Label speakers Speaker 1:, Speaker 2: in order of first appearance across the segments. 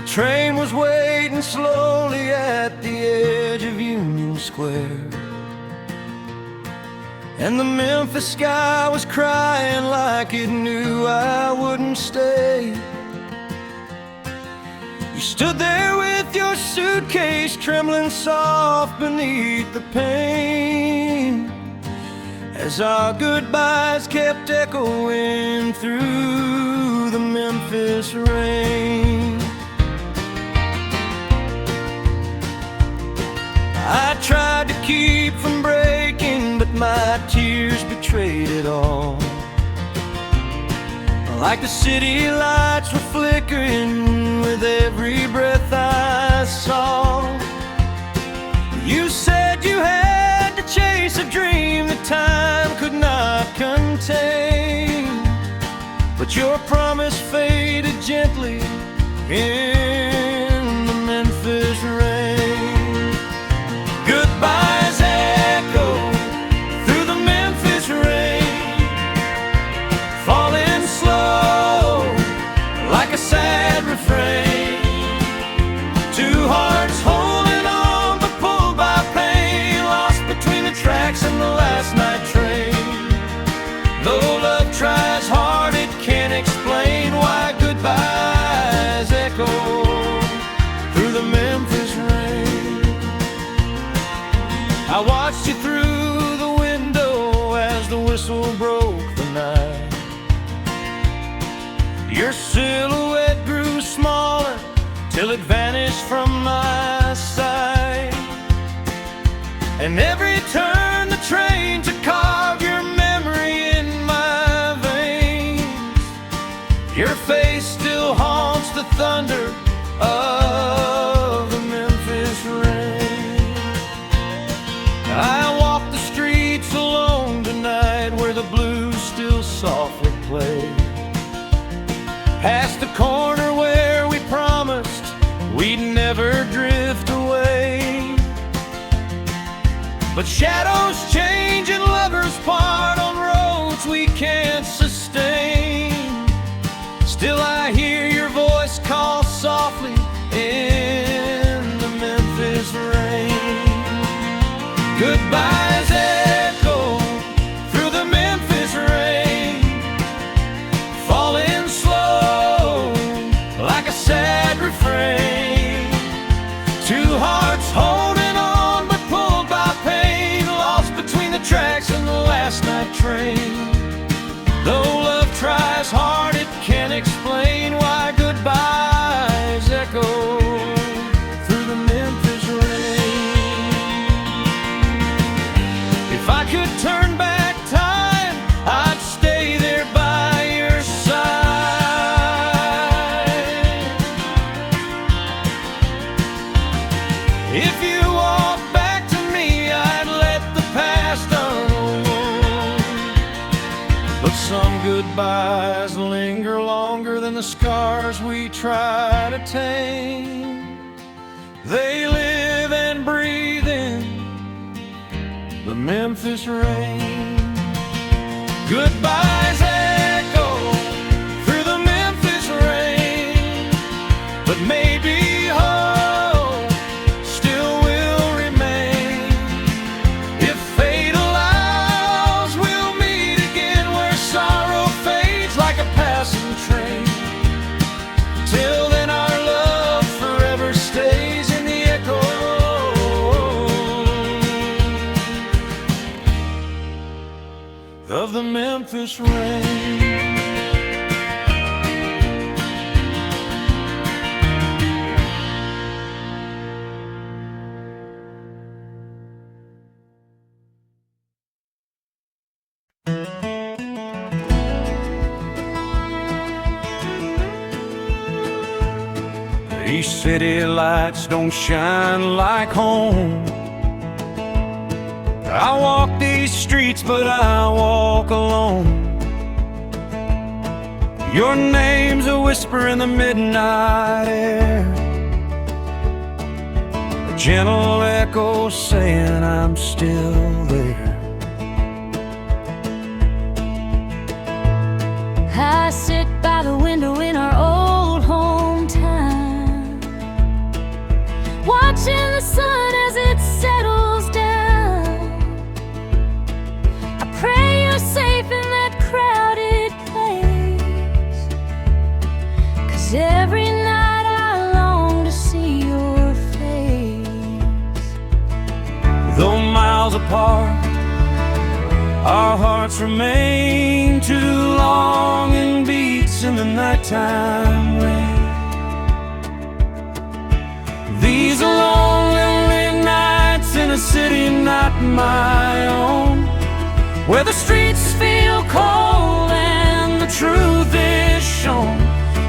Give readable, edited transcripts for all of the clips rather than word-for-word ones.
Speaker 1: train was waiting slowly at the edge of Union Square, and the Memphis sky was crying like it knew I wouldn't stay. You stood there with your suitcase trembling soft beneath the pain, as our goodbyes kept echoing through the Memphis rain. I tried to keep from breaking, but my tears betrayed it all. Like the city lights were flickering with every breath I saw. You said you had to chase a dream that time could not contain, but your promise faded gently in the Memphis rain. Goodbyes echo through the Memphis rain, falling slow like a sad refrain. Two hearts holding on but pulled by pain, lost between the tracks and the last night train. Though love tries hard, it can't explain why goodbyes echo through the Memphis rain. I watched you through the window as the whistle broke the night. Your silhouette grew smaller till it vanished from my sight, and every turn the train to carve your memory in my veins. Your face still haunts the thunder of the Memphis rain. I walk the streets alone tonight where the blues still softly play, past the corner where we promised we'd never drift away. But shadows change and lovers part on roads we can't sustain. Still I hear your voice call softly in the Memphis rain. Goodbyes echo through the Memphis rain, falling slow like a sad refrain. Two hearts holding on but pulled by pain, lost between the tracks and the last night train. Though love tries hard, it can't explain why goodbyes echo through the Memphis rain. If I could turn back time, I'd stay there by your side. If you walk back to me, I'd let the past unroll. But some goodbyes linger longer than the scars we try to tame. They live and breathe in the Memphis rain. Goodbyes echo through the Memphis rain, but maybe hope still will remain. If fate allows, we'll meet again where sorrow fades like a passing train. Till then our love forever stays in the echo of the Memphis rain. These city lights don't shine like home. I walk these streets, but I walk alone. Your name's a whisper in the midnight air, a gentle echo saying I'm still there.
Speaker 2: I sit by the window in our old hometown,
Speaker 1: apart. Our hearts remain too long in beats in the nighttime rain. These are lonely nights in a city not my own, where the streets feel cold and the truth is shown.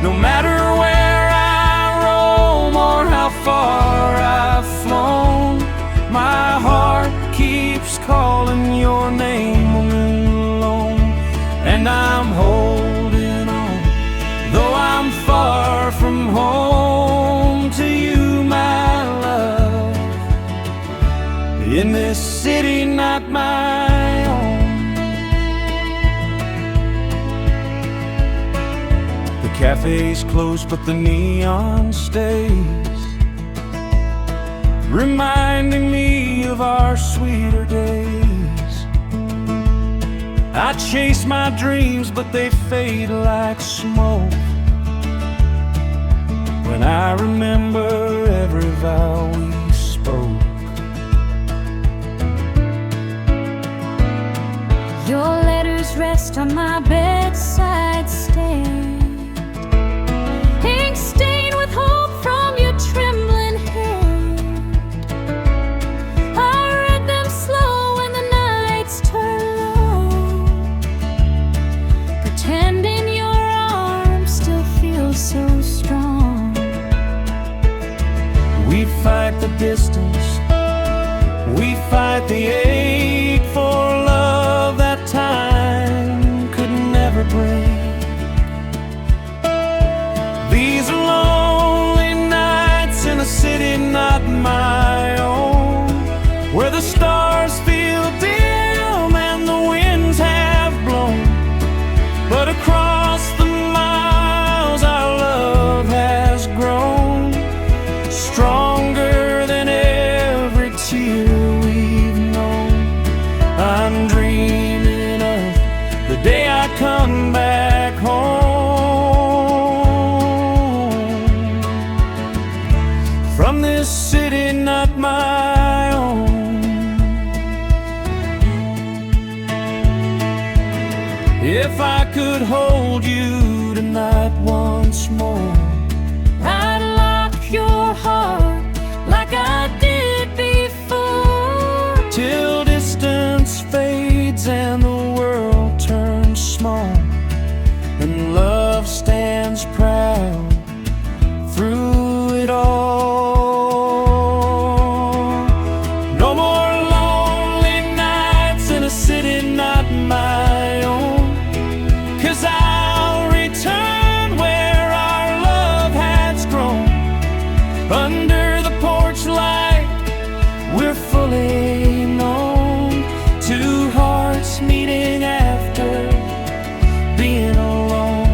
Speaker 1: No matter where I roam or how far I've flown, my heart keeps calling your name alone. And I'm holding on, though I'm far from home, to you, my love, in this city not my own. The cafe's closed, but the neon stays, reminding me of our sweeter days. I chase my dreams, but they fade like smoke when I remember every vow we spoke.
Speaker 2: Your letters rest on my bedside stand, ink stained with hope from your trembling hand. I read them slow when the nights turn low, pretending your arms still feel so strong.
Speaker 1: We fight the distance, we fight the ache for love that time could never break. These are lonely nights in a city not my own, where the stars feel dim and the winds have blown. But across the miles our love has grown, stronger than every tear we've known. I'm dreaming of the day I come back home, from this city not my own. If I could hold you tonight once more,
Speaker 2: I'd lock your heart like I did before,
Speaker 1: till distance fades and the world turns small, and love stands proud through it all. No more lonely nights in a city not my own, 'cause I'll return where our love has grown. Under the porch light we're fully known, two hearts meeting after being alone.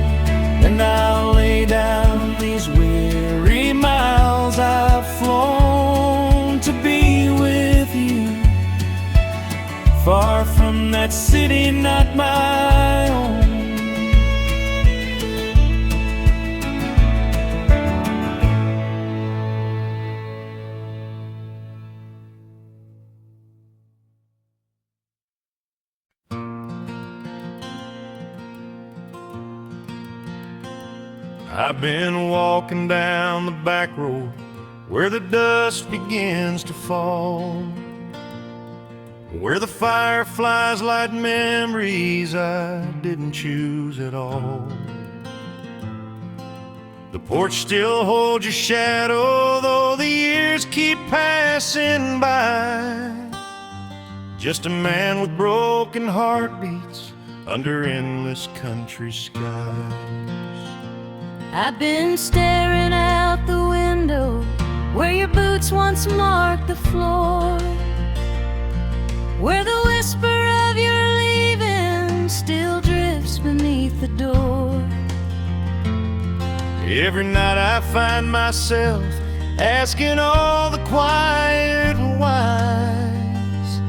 Speaker 1: And I'll lay down these weary miles I've flown to be with you, far from that city not my own. I've been walking down the back road where the dust begins to fall, where the fireflies light memories I didn't choose at all. The porch still holds your shadow, though the years keep passing by. Just a man with broken heartbeats under endless country skies.
Speaker 2: I've been staring out the window where your boots once marked the floor, where the whisper of your leaving still drifts beneath the door.
Speaker 1: Every night I find myself asking all the quiet whys.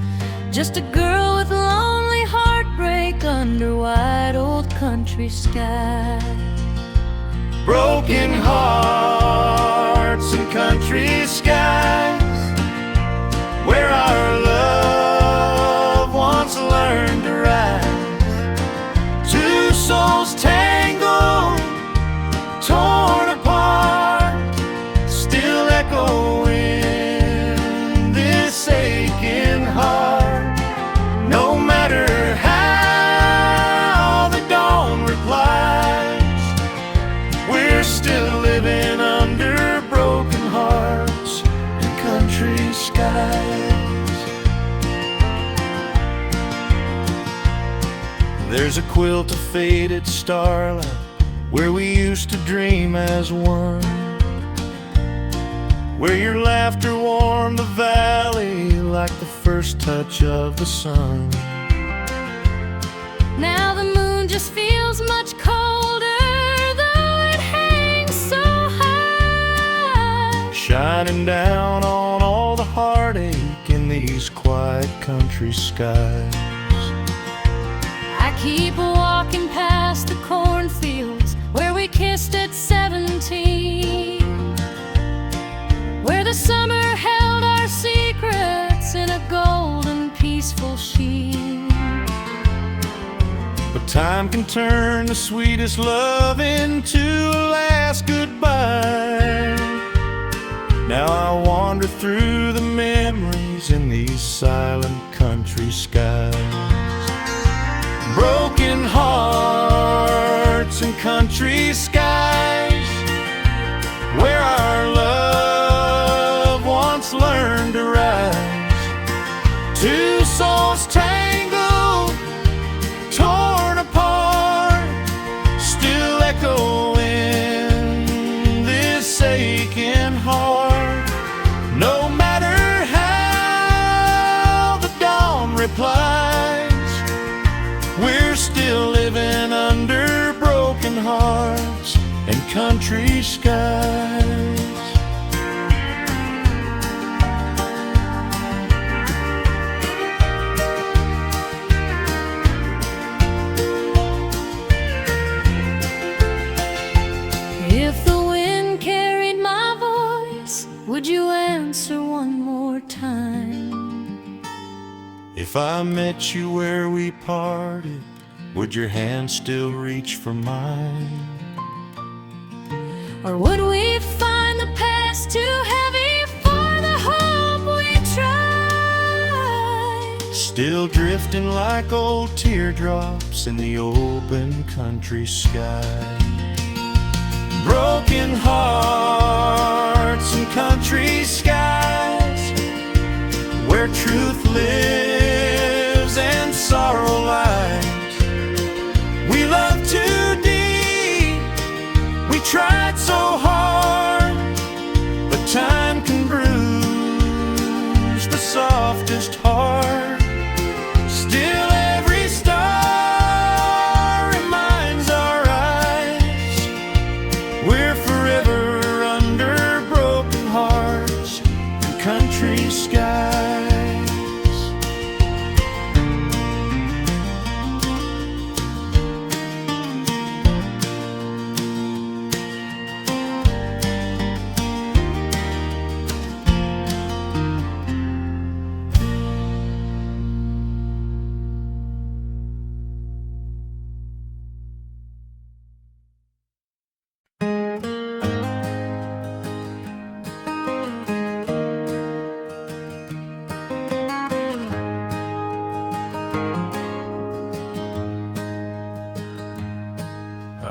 Speaker 2: Just a girl with lonely heartbreak under wide old country skies.
Speaker 1: Broken hearts and country skies, where our love still living under broken hearts and country skies. There's a quilt of faded starlight where we used to dream as one, where your laughter warmed the valley like the first touch of the sun.
Speaker 2: Now the moon just feels much colder, though it hangs so high,
Speaker 1: shining down on all the heartache in these quiet country skies.
Speaker 2: I keep walking past the cornfields where we kissed at 17, where the summer held our secrets in a golden peaceful sheen.
Speaker 1: But time can turn the sweetest love into a last goodbye. Now I wander through the memories in these silent country skies. Broken hearts and country skies, where our love once learned to rise. Two souls tangled, torn apart, still echo in this aching heart. No matter how the dawn replies, we're still living under broken hearts and country skies.
Speaker 2: If the wind carried my voice, would you answer one more time?
Speaker 1: If I met you where we parted, would your hand still reach for mine?
Speaker 2: Or would we find the past too heavy for the hope we tried?
Speaker 1: Still drifting like old teardrops in the open country sky. Broken hearts and country skies, where truth lives and sorrow lies. We love too deep, we tried so hard, but time can bruise the softest heart. Still every star reminds our eyes we're forever under broken hearts and country skies.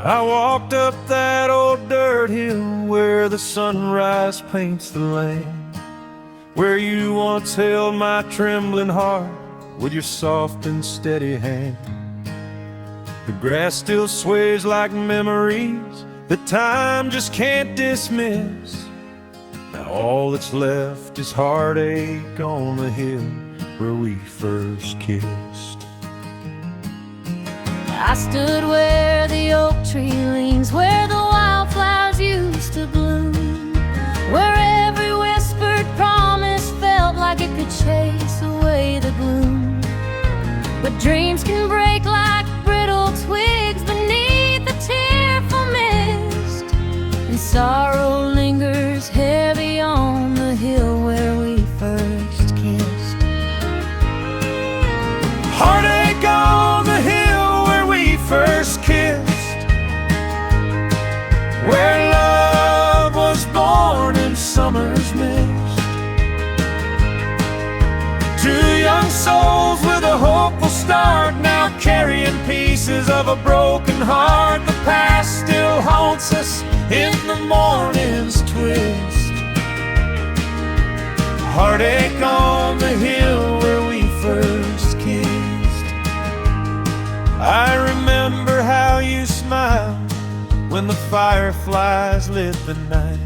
Speaker 1: I walked up that old dirt hill where the sunrise paints the land, where you once held my trembling heart with your soft and steady hand. The grass still sways like memories that time just can't dismiss. Now all that's left is heartache on the hill where we first kissed.
Speaker 2: I stood where the oak tree leans, where the wildflowers used to bloom, where every whispered promise felt like it could chase away the gloom. But dreams can break like brittle twigs beneath the tearful mist, and sorrow lingers heavy on the hill where we first kissed.
Speaker 1: Heartache on the hill where we first kissed, where love was born in summer's mist. Two young souls with a hopeful start, now carrying pieces of a broken heart. The past still haunts us in the Heartache on the hill where we first kissed. I remember how you smiled when the fireflies lit the night,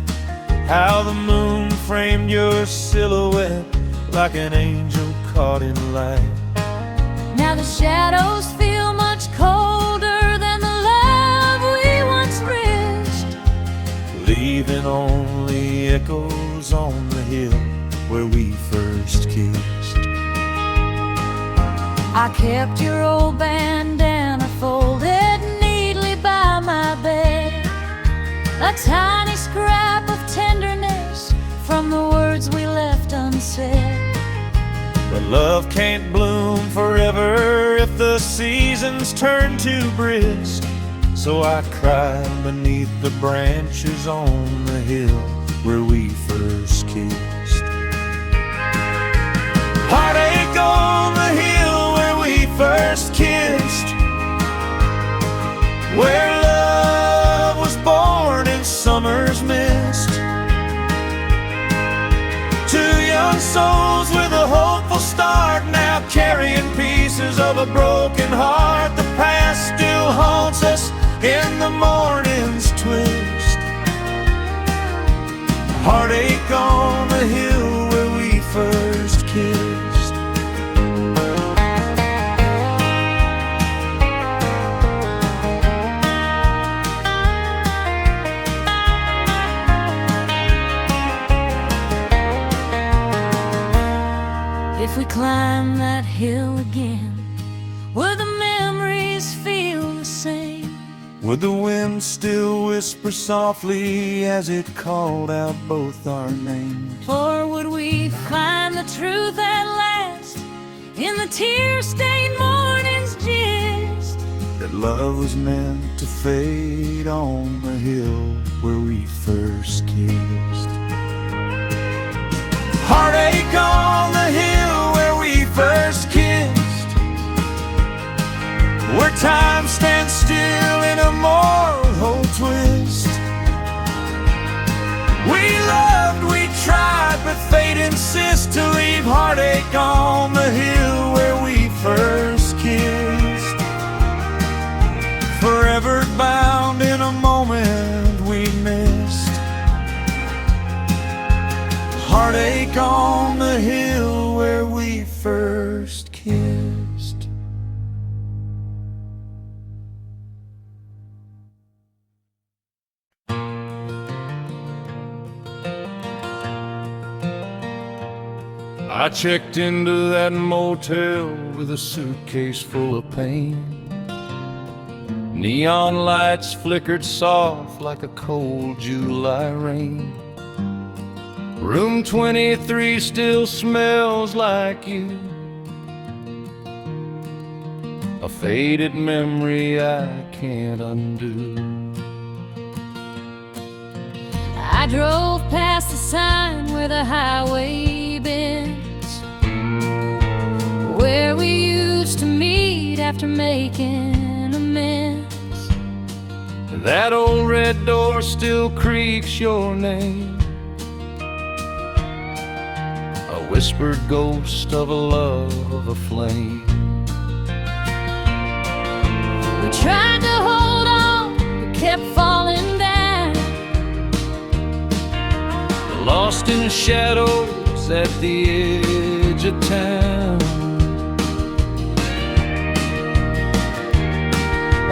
Speaker 1: how the moon framed your silhouette like an angel caught in light.
Speaker 2: Now the shadows feel much colder than the love we once risked,
Speaker 1: leaving only echoes on the hill where we first kissed.
Speaker 2: I kept your old bandana folded neatly by my bed, a tiny scrap of tenderness from the words we left unsaid.
Speaker 1: But love can't bloom forever if the seasons turn too brisk, so I cried beneath the branches on the hill where we first kissed. Heartache on the hill where we first kissed, where love was born in summer's mist. Two young souls with a hopeful start, now carrying pieces of a broken heart. The past still haunts us in the morning's twist. Heartache on the hill where we first kissed.
Speaker 2: If we climb that hill again, would the memories feel the same?
Speaker 1: Would the wind still whisper softly as it called out both our names?
Speaker 2: Or would we find the truth at last in the tear-stained morning's gist?
Speaker 1: That love was meant to fade on the hill where we first kissed. Heartache on the hill where we first kissed, where time stands still in a mortal twist. We loved, we tried, but fate insists to leave heartache on the hill where we first kissed, forever bound in a moment we missed. Heartache on the hill where we first kissed. I checked into that motel with a suitcase full of pain. Neon lights flickered soft like a cold July rain. Room 23 still smells like you, a faded memory I can't undo.
Speaker 2: I drove past the sign where the highway bends, where we used to meet after making amends.
Speaker 1: That old red door still creaks your name, a whispered ghost of a love aflame.
Speaker 2: We tried to hold on, but kept falling down,
Speaker 1: Lost in shadows at the edge of town.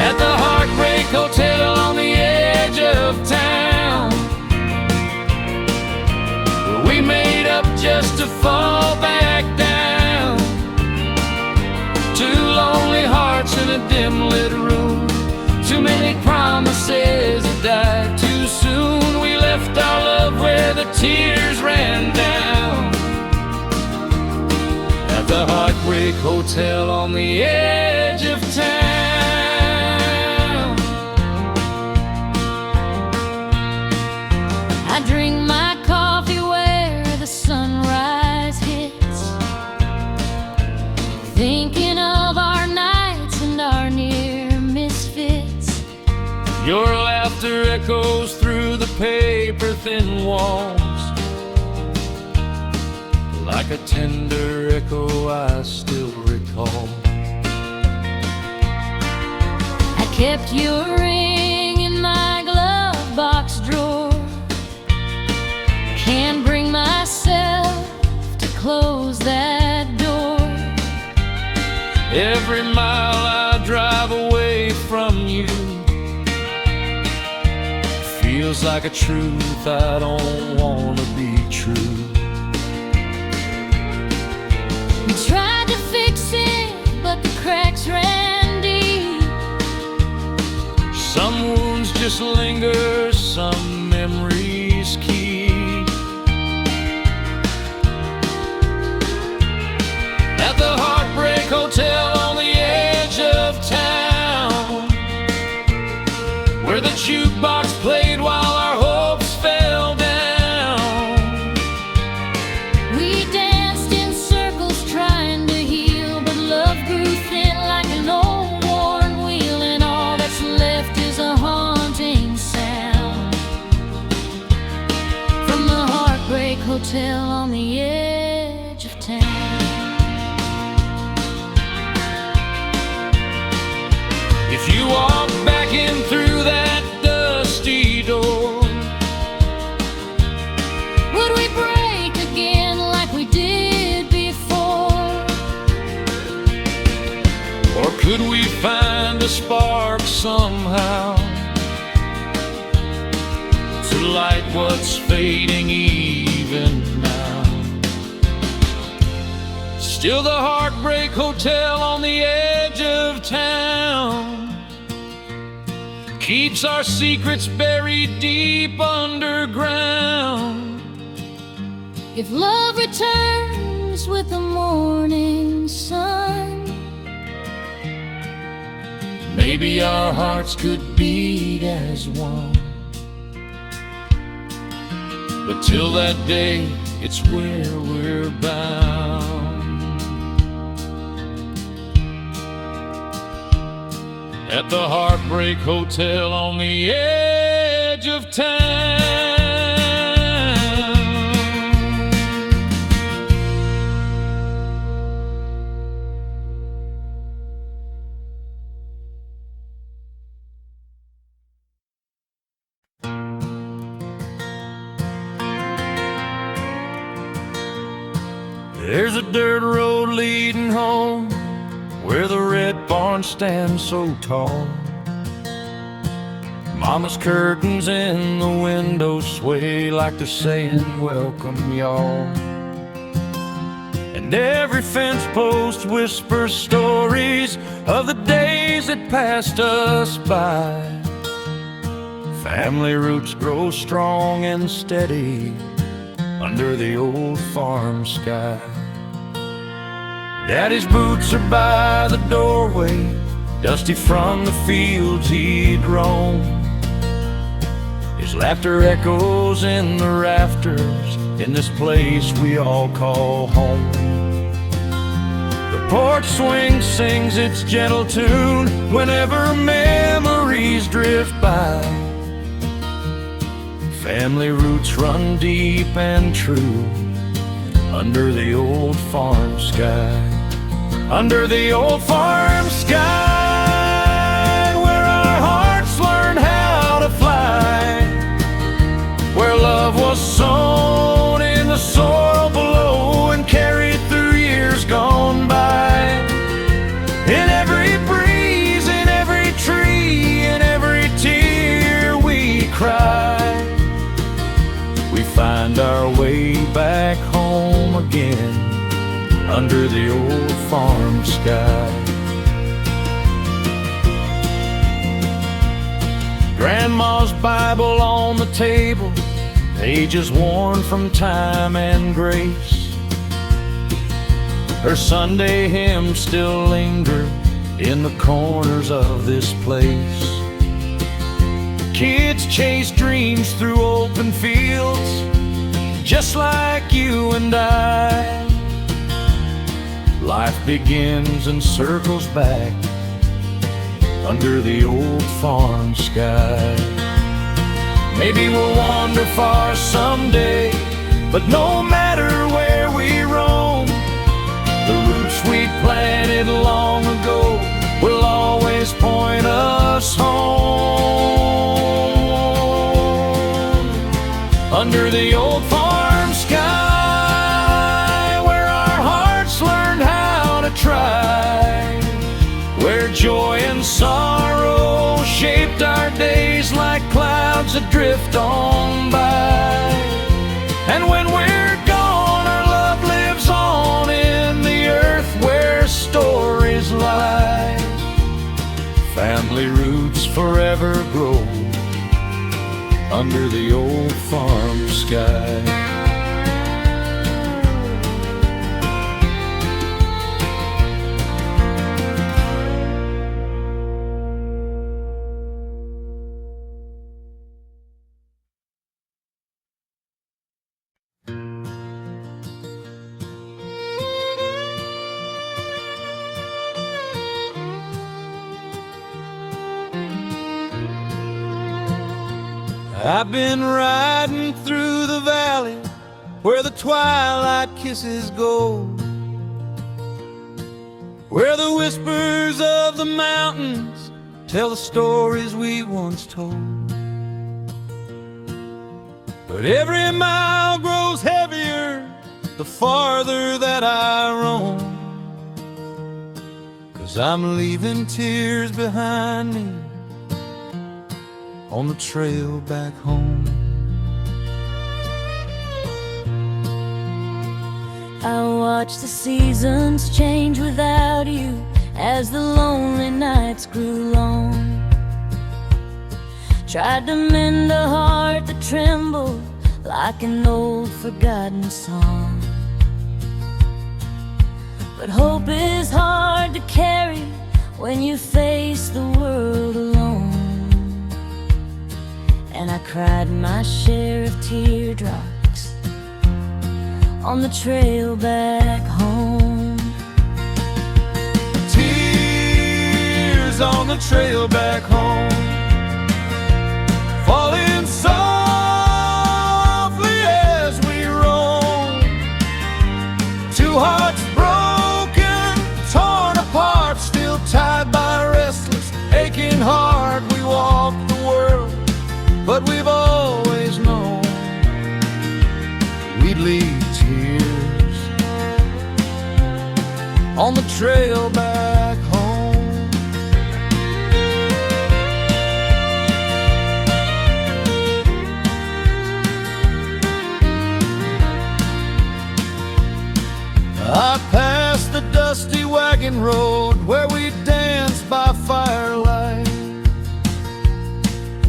Speaker 1: At the Heartbreak Hotel on the edge of town, we made up just to fall back down. Two lonely hearts in a dim lit room, too many promises that died too soon. We left our love where the tears ran down, at the Heartbreak Hotel on the edge of town.
Speaker 2: I drink my coffee where the sunrise hits, thinking of our nights and our near misfits.
Speaker 1: Your laughter echoes through the paper-thin walls, like a tender echo I still recall.
Speaker 2: I kept your ring in my glove box drawer. Can't bring myself to close that door.
Speaker 1: Every mile I drive away from you feels like a truth I don't want to be true.
Speaker 2: We tried to fix it, but the cracks ran deep.
Speaker 1: Some wounds just linger, some memories keep. At the Heartbreak Hotel on the edge of town, where the jukebox played while our hopes fell down.
Speaker 2: We danced in circles trying to heal, but love grew thin like an old worn wheel, and all that's left is a haunting sound from the Heartbreak Hotel on the edge of town.
Speaker 1: If you walk back in through that dusty door,
Speaker 2: Would we break again like we did before?
Speaker 1: or could we find a spark somehow to light what's fading even now? Still the Heartbreak Hotel on the edge of town keeps our secrets buried deep underground.
Speaker 2: If love returns with the morning sun,
Speaker 1: maybe our hearts could beat as one. But till that day, it's where we're bound. At the Heartbreak Hotel on the edge of town. There's a dirt road leading home, where the red barn stands so tall. Mama's curtains in the window sway like they're saying, welcome y'all. And every fence post whispers stories of the days that passed us by. Family roots grow strong and steady under the old farm sky. Daddy's boots are by the doorway, dusty from the fields he'd roam. His laughter echoes in the rafters in this place we all call home. The porch swing sings its gentle tune whenever memories drift by. Family roots run deep and true under the old farm sky. Under the old farm sky, where our hearts learned how to fly, where love was sown in the soil below and carried through years gone by. In every breeze, in every tree, in every tear we cry, we find our way back home again under the old farm sky. Grandma's Bible on the table, pages worn from time and grace. Her Sunday hymns still linger in the corners of this place. Kids chase dreams through open fields, just like you and I. Life begins and circles back under the old farm sky. Maybe we'll wander far someday, but no matter where we roam, we planted long ago will always point us home. Under the old farm sky, where our hearts learned how to try, where joy and sorrow shaped our days like clouds that drift on by. And when we're gone, our love lives on in the earth where stories lie. Family roots forever grow under the old farm sky. I've been riding through the valley where the twilight kisses go, where the whispers of the mountains tell the stories we once told. But every mile grows heavier the farther that I roam, 'cause I'm leaving tears behind me on the trail back home.
Speaker 2: I watched the seasons change without you as the lonely nights grew long. Tried to mend a heart that trembled like an old forgotten song. But hope is hard to carry when you face the world alone. And I cried my share of teardrops on the trail back home.
Speaker 1: Tears on the trail back home, falling softly as we roam. Two hearts broken, torn apart, still tied by a restless, aching heart. We walk the world, but we've always known we'd leave tears on the trail back home. I passed the dusty wagon road where we danced by firelight,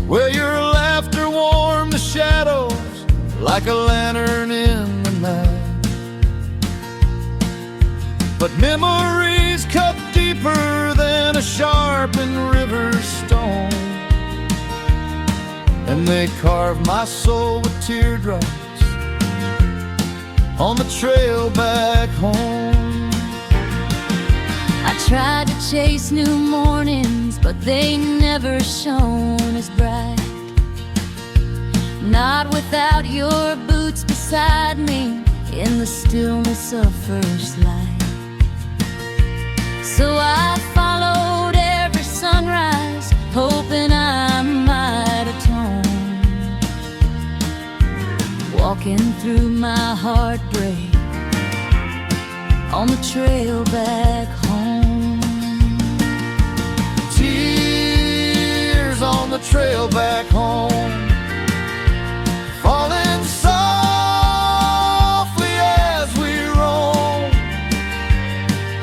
Speaker 1: where your laughter warmed the shadows like a lantern in the night. But memories cut deeper than a sharpened river stone, and they carved my soul with teardrops on the trail back home.
Speaker 2: I tried to chase new mornings, but they never shone as bright. Not without your boots beside me in the stillness of first light. So I followed every sunrise, hoping I might atone, walking through my heartbreak on the trail back home.
Speaker 1: Tears on the trail back home, falling softly as we roam.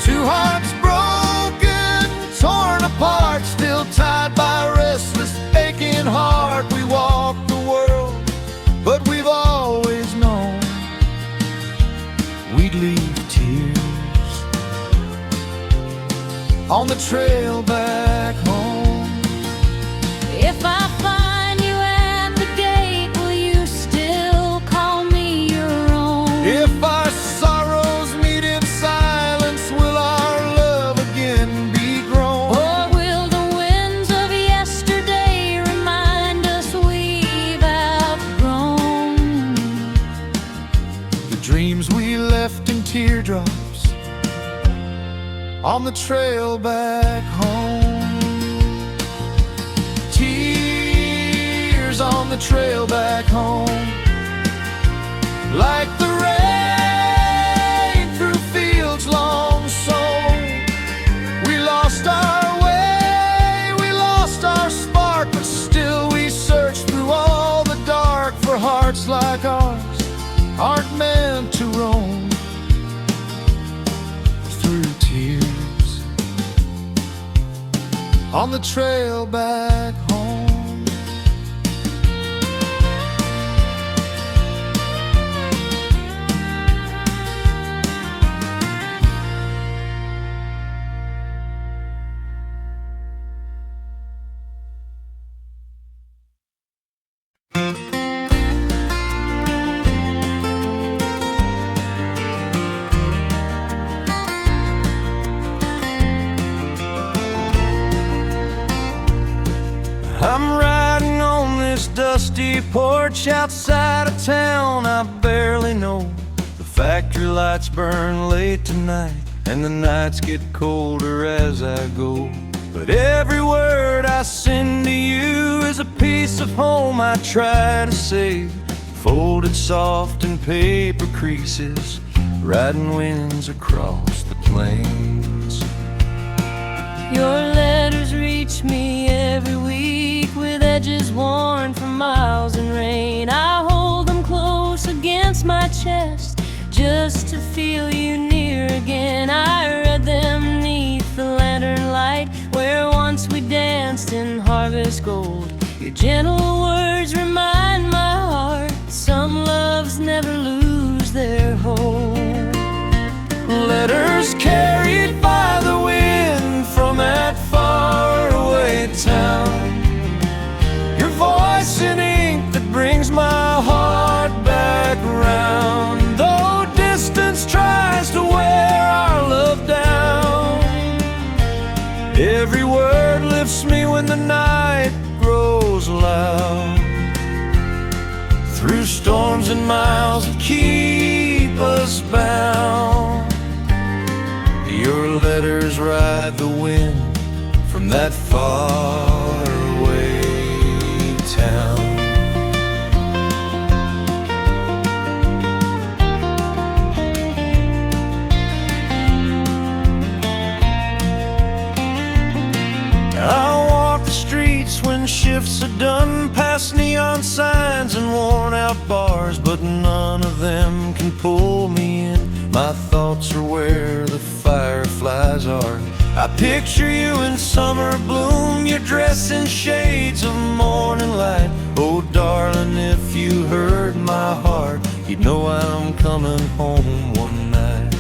Speaker 1: Two hearts broken, torn apart, still tied by a restless, aching heart. We walk the world, but we've always known we'd leave tears on the trail back home.
Speaker 2: If I find you at the gate, will you still call me your own?
Speaker 1: If our sorrows meet in silence, will our love again be grown?
Speaker 2: Or will the winds of yesterday remind us we've outgrown
Speaker 1: The dreams we left in teardrops on the trail back home. Tears on the trail back home, like the rain through fields long sown. We lost our way, we lost our spark, but still we search through all the dark, for hearts like ours aren't meant to roam through tears on the trail back home. I'm riding on this dusty porch outside of town. I barely know the factory lights burn late tonight, and the nights get colder as I go. But every word I send to you is a piece of home I try to save, folded soft in paper creases, riding winds across the plains.
Speaker 2: Your letters reach me every week, with edges worn from miles and rain. I hold them close against my chest just to feel you near again. I read them neath the lantern light, where once we danced in harvest gold. Your gentle words remind my heart that some loves never lose their hold.
Speaker 1: Letters carried by the wind from that faraway town, your voice in ink that brings my heart back round. Though distance tries to wear our love down, every word lifts me when the night grows loud. Through storms and miles that keep us bound, your letters ride the wind from that faraway town. I walk the streets when shifts are done, past neon signs and worn out bars, but none of them can pull me in. My thoughts are where the fireflies are. I picture you in summer bloom, your dress in shades of morning light. Oh darling, if you heard my heart, you'd know I'm coming home one night.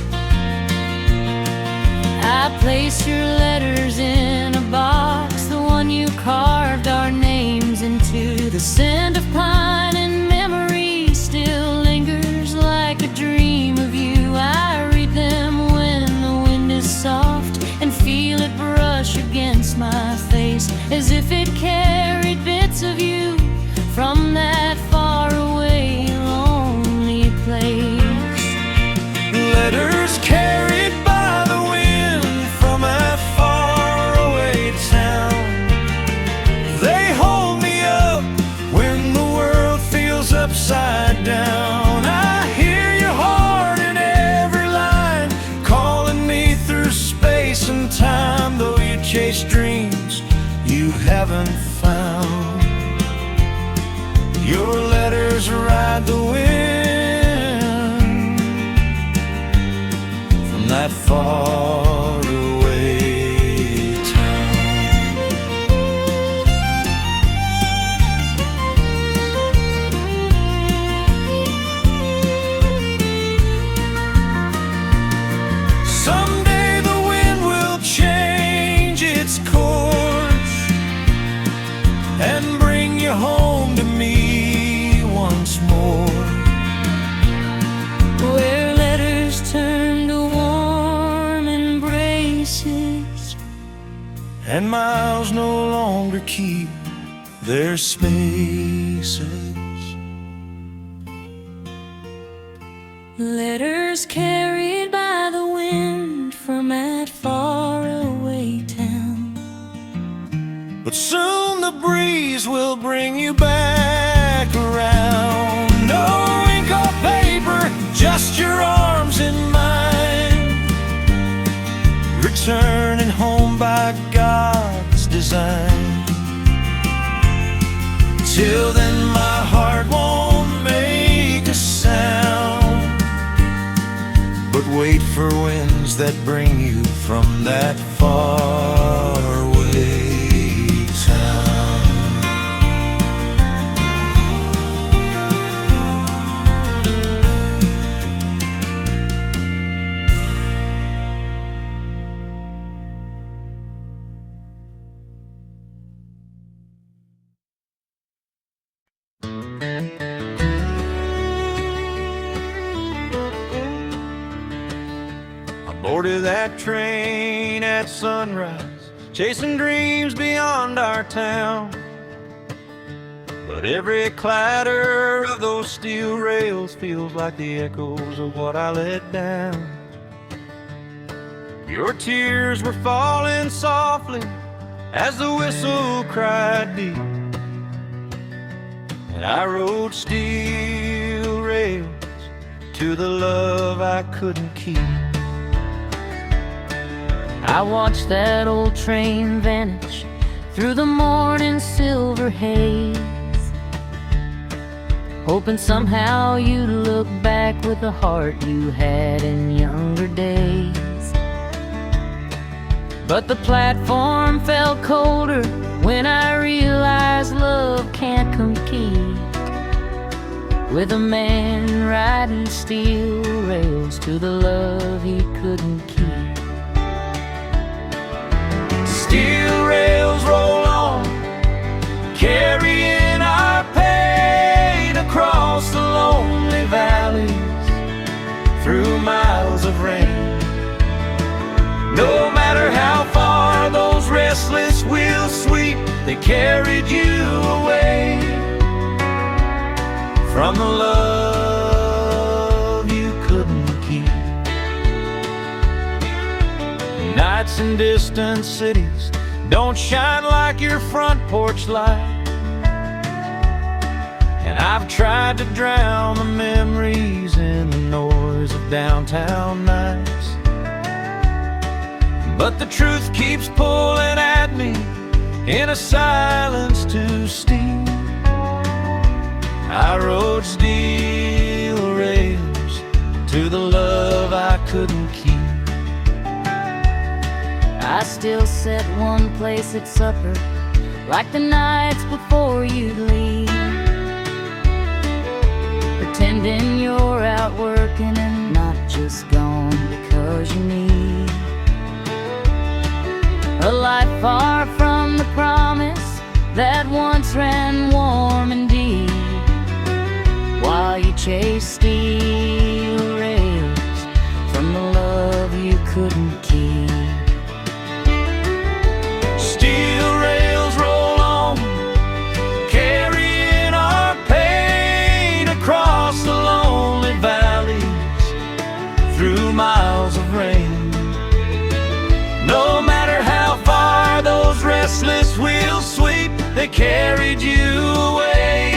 Speaker 2: I place your letters in a box, the one you carved our names into. The scent of pine and memory still lingers like a dream of you. I read them when the wind is soft and feel it brush against my face, as if it carried bits of you from that faraway, lonely place.
Speaker 1: Letters carried by the wind from that faraway town, they hold me up when the world feels upside down. I hear your heart in every line, calling me through space and time. Though you chase dreams you haven't found, your letters ride the wind from that far away town. Someday the wind will change its course and bring you home to me once more,
Speaker 2: Where letters turn to warm embraces,
Speaker 1: and miles no longer keep their spaces.
Speaker 2: letters carried by the wind from that far
Speaker 1: soon the breeze will bring you back around. No ink or paper, just your arms in mine, returning home by God's design. Till then my heart won't make a sound, but wait for winds that bring you from that far away town. Boarded that train at sunrise, chasing dreams beyond our town. But every clatter of those steel rails feels like the echoes of what I let down. Your tears were falling softly as the whistle cried deep, and I rode steel rails to the love I couldn't keep.
Speaker 2: I watched that old train vanish through the morning silver haze, hoping somehow you'd look back with the heart you had in younger days. But the platform felt colder when I realized love can't compete with a man riding steel rails to the love he couldn't keep. Steel rails roll on, carrying our pain across the lonely valleys, through miles of rain. No matter how far those restless wheels sweep, they carried you away from the love you couldn't keep. Nights in distant cities don't shine like your front porch light, and I've tried to drown the memories in the noise of downtown nights. But the truth keeps pulling at me in a silence too steep. I rode steel rails to the love I couldn't keep. I still sit one place at supper, like the nights before you'd leave, pretending you're out working and not just gone because you need a life far from the promise that once ran warm and deep, while you chase steel rails from the love you couldn't keep. Steel rails roll on, carrying our pain across the lonely valleys, through miles of rain. No matter how far those restless wheels sweep, they carried you away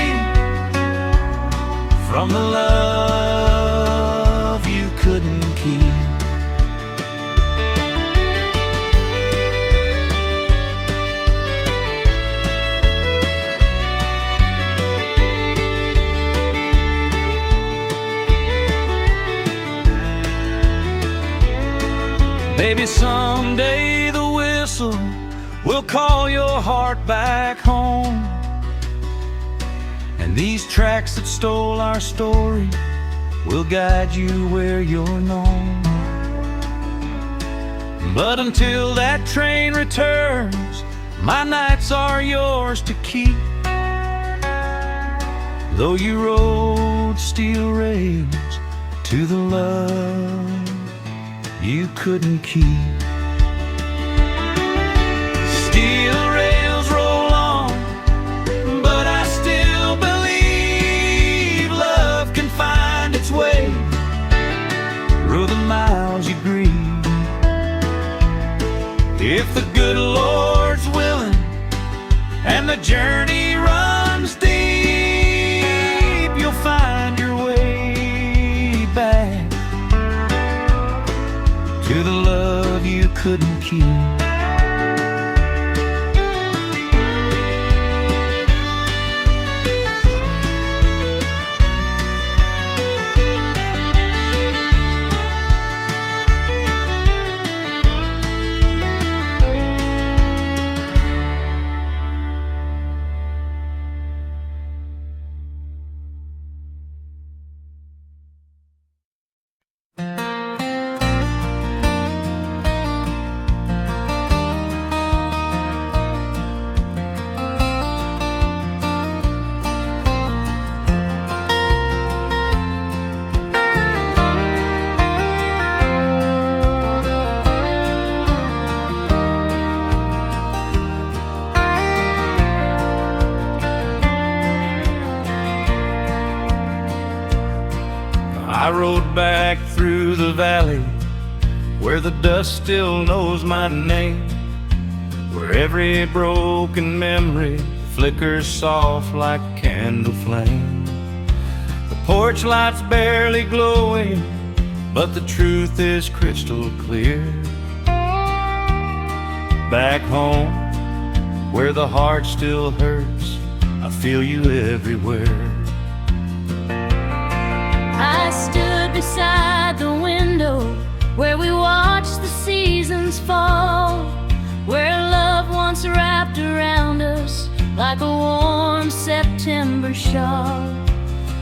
Speaker 2: from the love you couldn't keep. Maybe someday the whistle will call your heart back home, and these tracks that stole our story will guide you where you're known. But until that train returns, my nights are yours to keep, though you rode steel rails to the love you couldn't keep. Steel rails roll on, but I still believe love can find its way through the miles you grieve. If the good Lord's willing,
Speaker 1: and the journey runs deep, you'll find your way back to the love you couldn't keep. I rode back through the valley where the dust still knows my name, where every broken memory flickers soft like candle flame. The porch light's barely glowing, but the truth is crystal clear. Back home, where the heart still hurts, I feel you everywhere.
Speaker 2: I stood beside the window where we watched the seasons fall, where love once wrapped around us like a warm September shawl.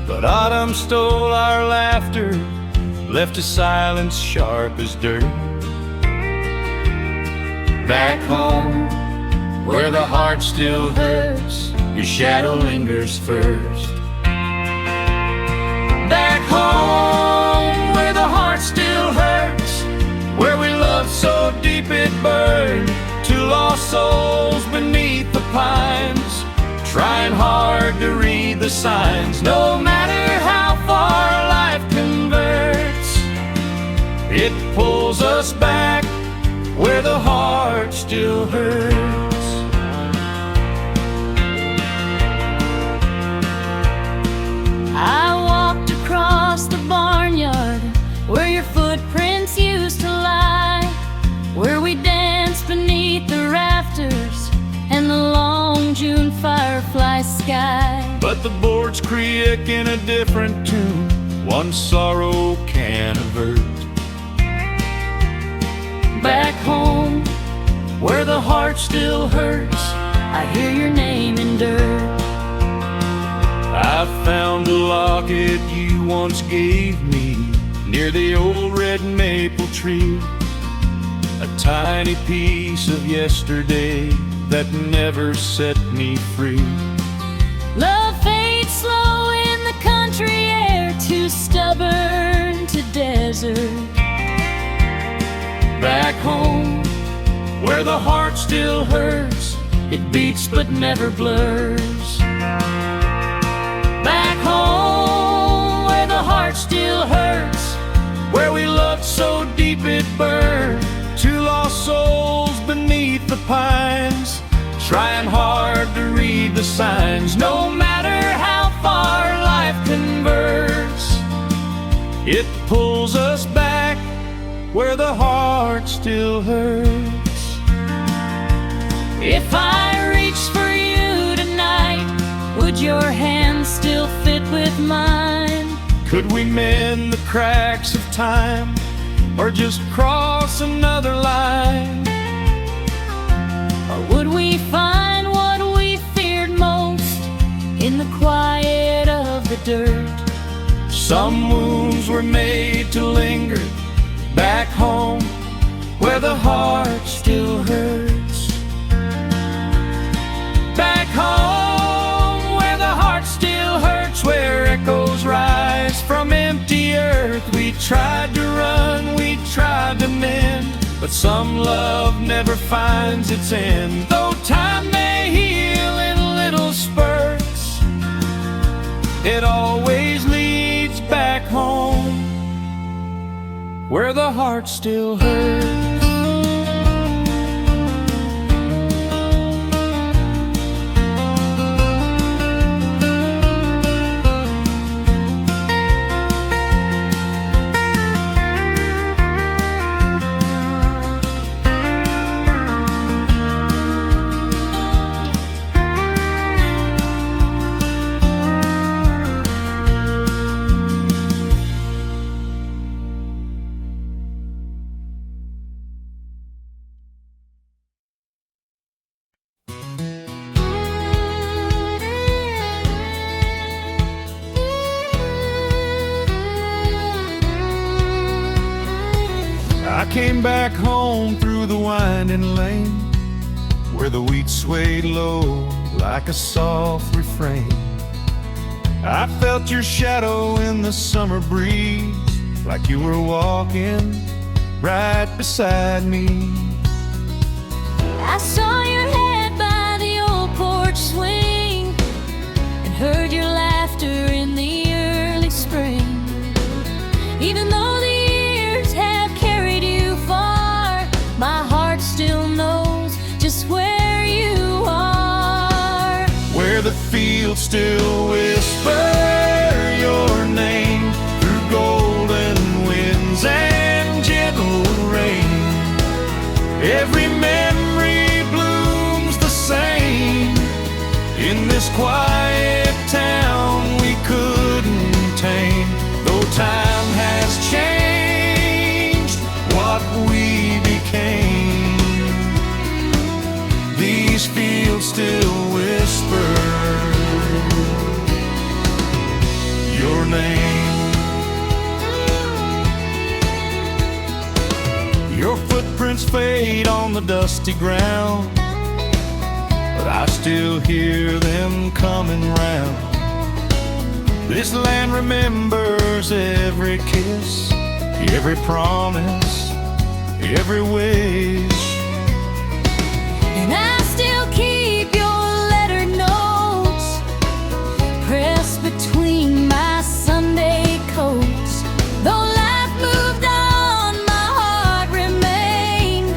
Speaker 1: But autumn stole our laughter, left a silence sharp as dirt. Back home, where the heart still hurts, your shadow lingers first. Back home, where the heart still hurts, where we loved so deep it burned. Two lost souls beneath the pines, trying hard to read the signs. No matter how far life converts, it pulls us back where the heart still hurts.
Speaker 2: I walked across the barnyard where your footprints used to lie, where we danced beneath the rafters and the long June firefly sky.
Speaker 1: But the boards creak in a different tune, one sorrow can avert. Back home, where the heart still hurts, I hear your name in dirt. I found a locket you once gave me near the old red maple tree, a tiny piece of yesterday that never set me free.
Speaker 2: Love fades slow in the country air, too stubborn to desert.
Speaker 1: Back home, where the heart still hurts, it beats but never blurs. Back home, where the heart still hurts, where we loved so deep it burned. Two lost souls beneath the pines, trying hard to read the signs. No matter how far life converts, it pulls us back where the heart still hurts.
Speaker 2: If I reached for you tonight, would your hand still fit with mine?
Speaker 1: Could we mend the cracks of time, or just cross another line?
Speaker 2: Or would we find what we feared most in the quiet of the dirt?
Speaker 1: Some wounds were made to linger back home, where the heart still hurts. Back home, where the heart still hurts, where echoes rise from empty earth. We tried to run, we tried to mend, but some love never finds its end. Though time may heal in little spurts, it always leads back home, where the heart still hurts. came back home through the winding lane, where the wheat swayed low like a soft refrain. I felt your shadow in the summer breeze, like you were walking right beside me.
Speaker 2: I saw your head by the old porch swing and heard your laughter in the early spring. Even though the years have carried you far, my heart still knows just where you are.
Speaker 1: Where the fields still whisper your name through golden winds and gentle rain. Every memory blooms the same in this quiet town we couldn't tame. Though time has changed what we became, these fields still whisper your name. Your footprints fade on the dusty ground, but I still hear them coming round. This land remembers every kiss, every promise, every wish.
Speaker 2: And I still keep your letter notes pressed between my Sunday coats. Though life moved on, my heart remained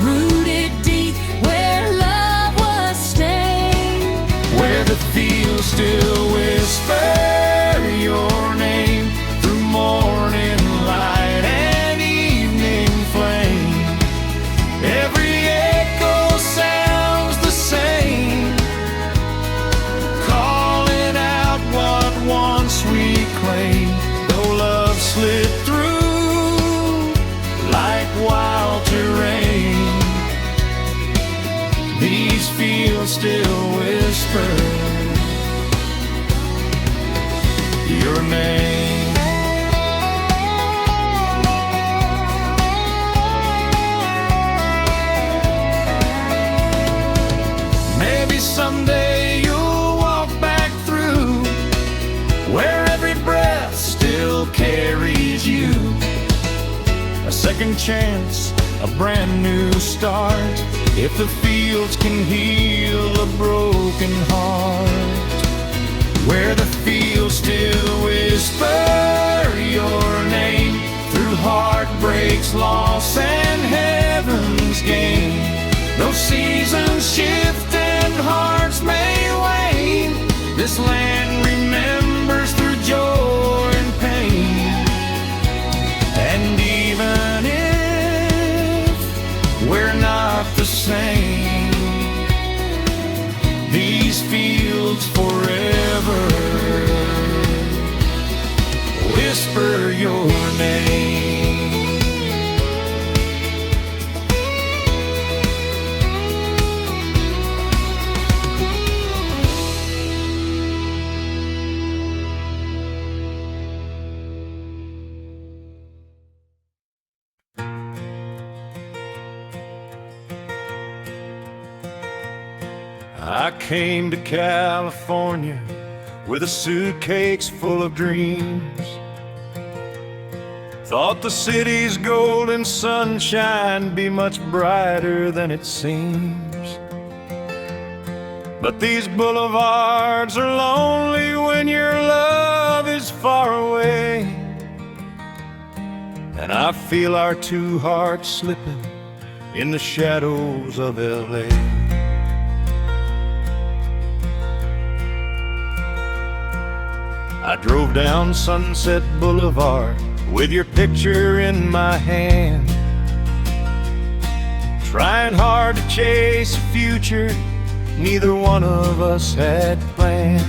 Speaker 2: rooted deep where love was stained.
Speaker 1: Where the fields still whisper your name through morning light and evening flame. Every echo sounds the same, calling out what once we claimed. Though love slid through like wild terrain, these fields still whisper your name. Maybe someday you'll walk back through where every breath still carries you. A second chance, a brand new start, if the fields can heal a broken heart. Where the fields still whisper your name through heartbreaks, loss, and heaven's gain. Though seasons shift and hearts may wane, this land remembers through joy and pain. And even if we're not the same, these fields forever whisper your name. I came to California with a suitcase full of dreams. Thought the city's golden sunshine be much brighter than it seems. But these boulevards are lonely when your love is far away. And I feel our two hearts slipping in the shadows of LA. I drove down Sunset Boulevard with your picture in my hand, trying hard to chase a future neither one of us had planned.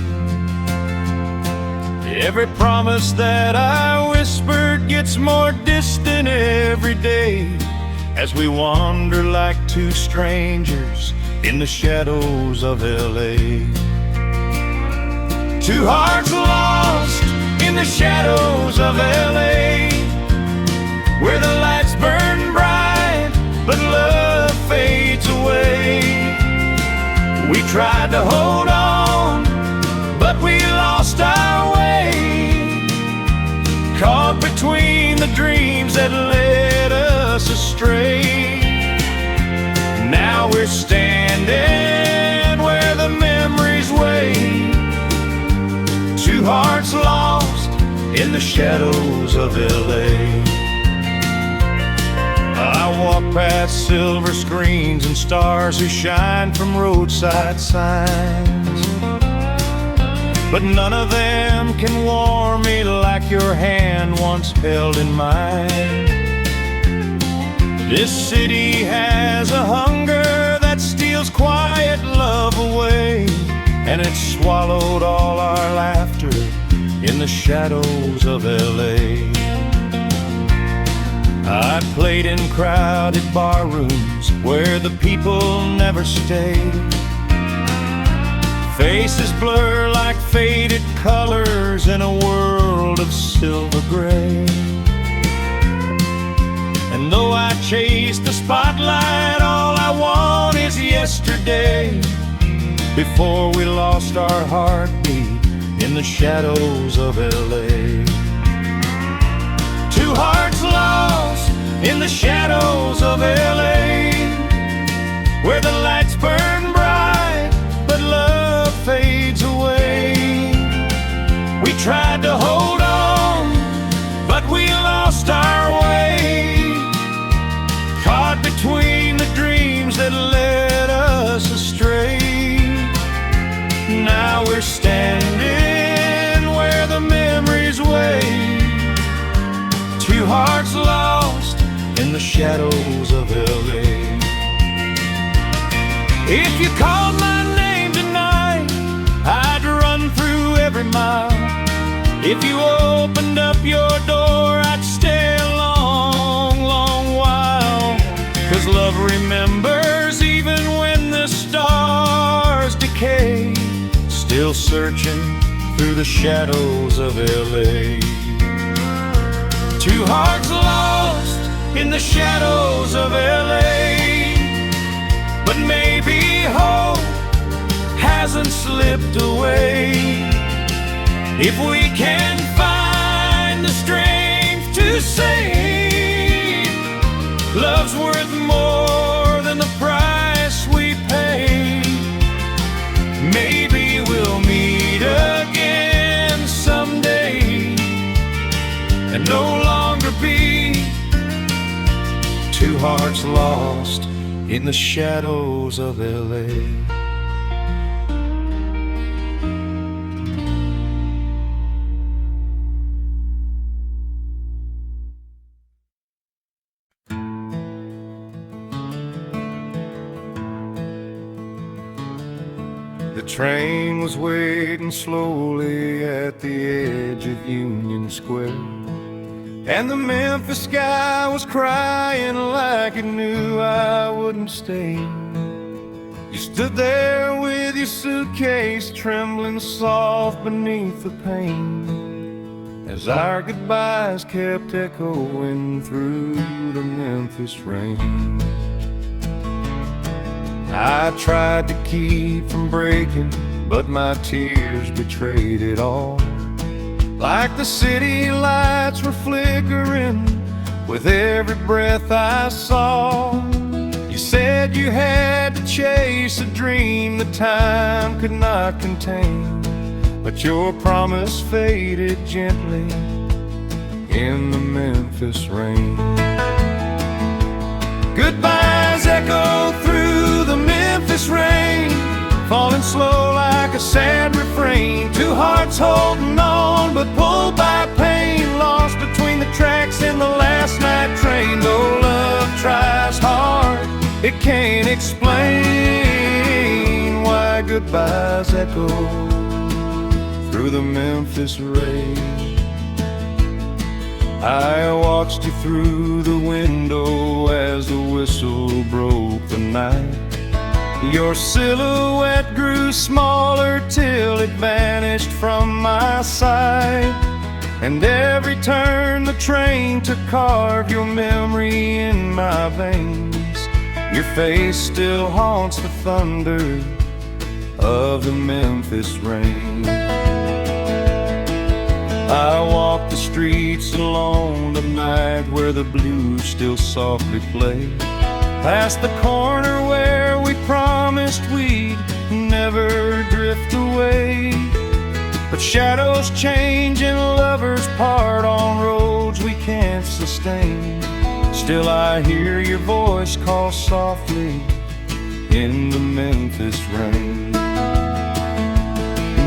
Speaker 1: Every promise that I whispered gets more distant every day, as we wander like two strangers in the shadows of LA. Two hearts lost in the shadows of LA, where the lights burn We tried to hold on, but we lost our way, caught between the dreams that led us astray. Now we're standing where the memories wait, two hearts lost in the shadows of LA. I walk past silver screens and stars who shine from roadside signs, but none of them can warm me like your hand once held in mine. This city has a hunger that steals quiet love away, and it's swallowed all our laughter in the shadows of LA. I played in crowded bar rooms where the people never stay. Faces blur like faded colors in a world of silver gray. And though I chase the spotlight, all I want is yesterday, before we lost our heartbeat in the shadows of LA. Two hearts lost in the shadows of LA, where the lights burn bright but love fades away. We tried to hold on, but we lost our way, caught between the dreams that led us astray. Now we're standing where the memories wait, two hearts lost in the shadows of LA. If you called my name tonight, I'd run through every mile. If you opened up your door, I'd stay a long, long while. 'Cause love remembers even when the stars decay, still searching through the shadows of LA. Two hearts lost in the shadows of LA, but maybe hope hasn't slipped away. If we can find the strength to say love's worth more than the price we pay, maybe we'll meet again someday and no longer be two hearts lost in the shadows of LA. The train was waiting slowly at the edge of Union Square, and the Memphis sky was crying like it knew I wouldn't stay. You stood there with your suitcase trembling soft beneath the pain, as our goodbyes kept echoing through the Memphis rain. I tried to keep from breaking, but my tears betrayed it all. Like the city lights were flickering with every breath I saw. You said you had to chase a dream that time could not contain, but your promise faded gently in the Memphis rain. Goodbyes echo through the Memphis rain, falling slow like a sad refrain. Two hearts holding on but pulled by pain, lost between the tracks in the last night train. Though love tries hard, it can't explain why goodbyes echo through the Memphis rain. I watched you through the window as the whistle broke the night. Your silhouette grew smaller till it vanished from my sight, and every turn the train to carve your memory in my veins. Your face still haunts the thunder of the Memphis rain. I walk the streets alone tonight where the blues still softly play, past the corner where we promised we'd never drift away. But shadows change and lovers part on roads we can't sustain. Still I hear your voice call softly in the Memphis rain.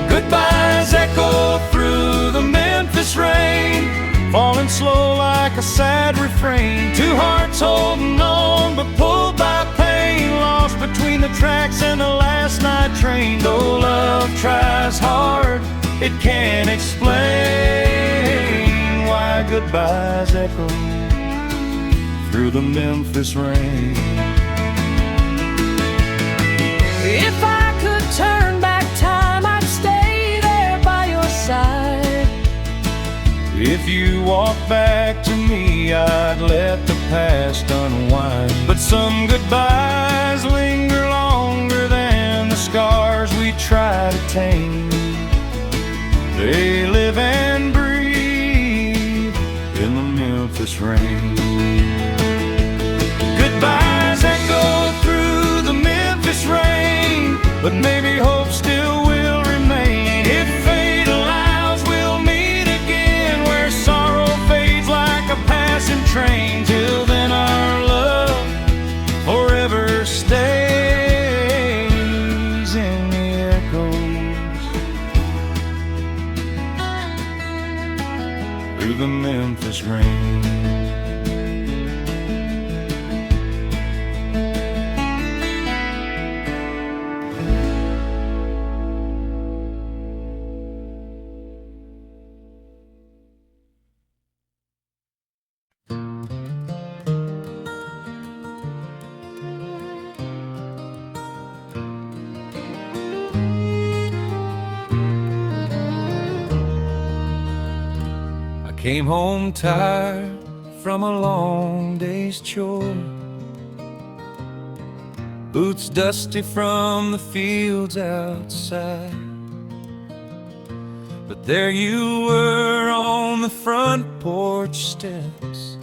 Speaker 1: Goodbyes echo through the Memphis rain, falling slow like a sad refrain. Two hearts holding on but pulled by pain, lost between the tracks and the last night train. Though love tries hard, it can't explain why goodbyes echo through the Memphis rain.
Speaker 2: If I could turn back time, I'd stay there by your side.
Speaker 1: If you walk back to me, I'd let the past unwind. But some goodbyes linger longer than the scars we try to tame. They live and breathe in the Memphis rain. Goodbyes echo through the Memphis rain, but maybe hope still will remain. If fate allows, we'll meet again where sorrow fades like a passing train. Till then our love forever stays in the echoes through the Memphis rain. Came home tired from a long day's chore, boots dusty from the fields outside. But there you were on the front porch steps,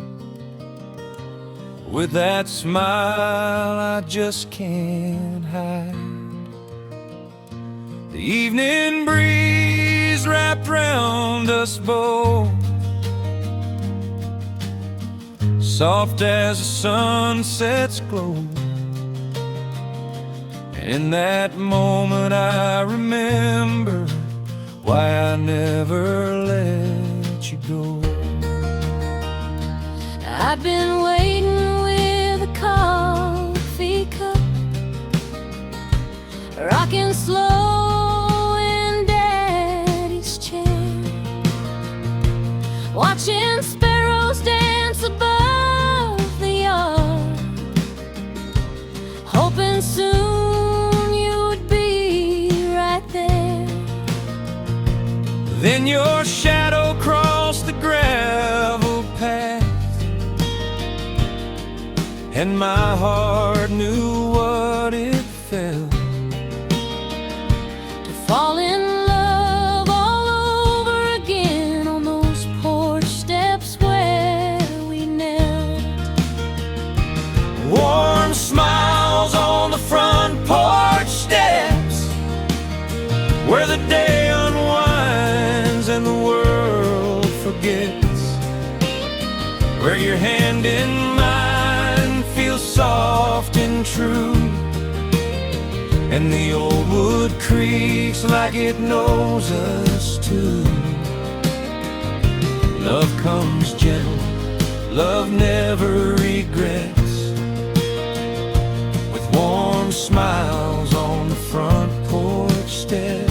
Speaker 1: with that smile I just can't hide. The evening breeze wrapped round us both, soft as the sunset's glow. In that moment I remember why I never let you go.
Speaker 2: I've been waiting with a coffee cup, rocking slow in Daddy's chair, watching sparrows dance above the yard, hoping soon you would be right there.
Speaker 1: Then your shadow crossed the gravel path, and my heart knew what it felt
Speaker 2: to fall in love all over again on those porch steps where we knelt.
Speaker 1: Warm smiles on the front porch steps, where the day unwinds and the world forgets, where your hand in mine feels soft and true, and the old wood creaks like it knows us too. Love comes gentle, love never regrets, with warm smiles on the front porch steps.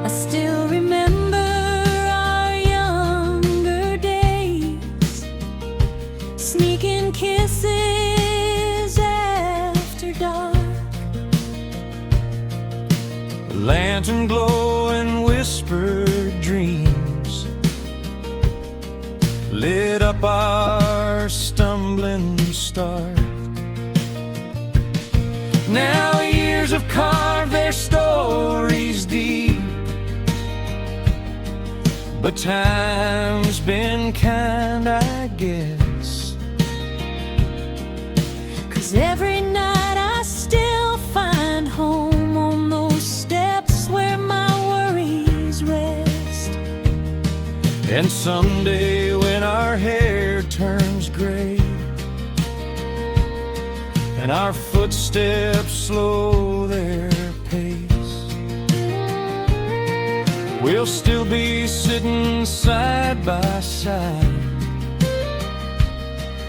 Speaker 2: I still remember our younger days, sneaking kisses after dark,
Speaker 1: our stumbling start. Now years have carved their stories deep, but time's been kind, I guess.
Speaker 2: 'Cause every night I still find home on those steps where my worries rest.
Speaker 1: And someday when our hair turns gray and our footsteps slow their pace, we'll still be sitting side by side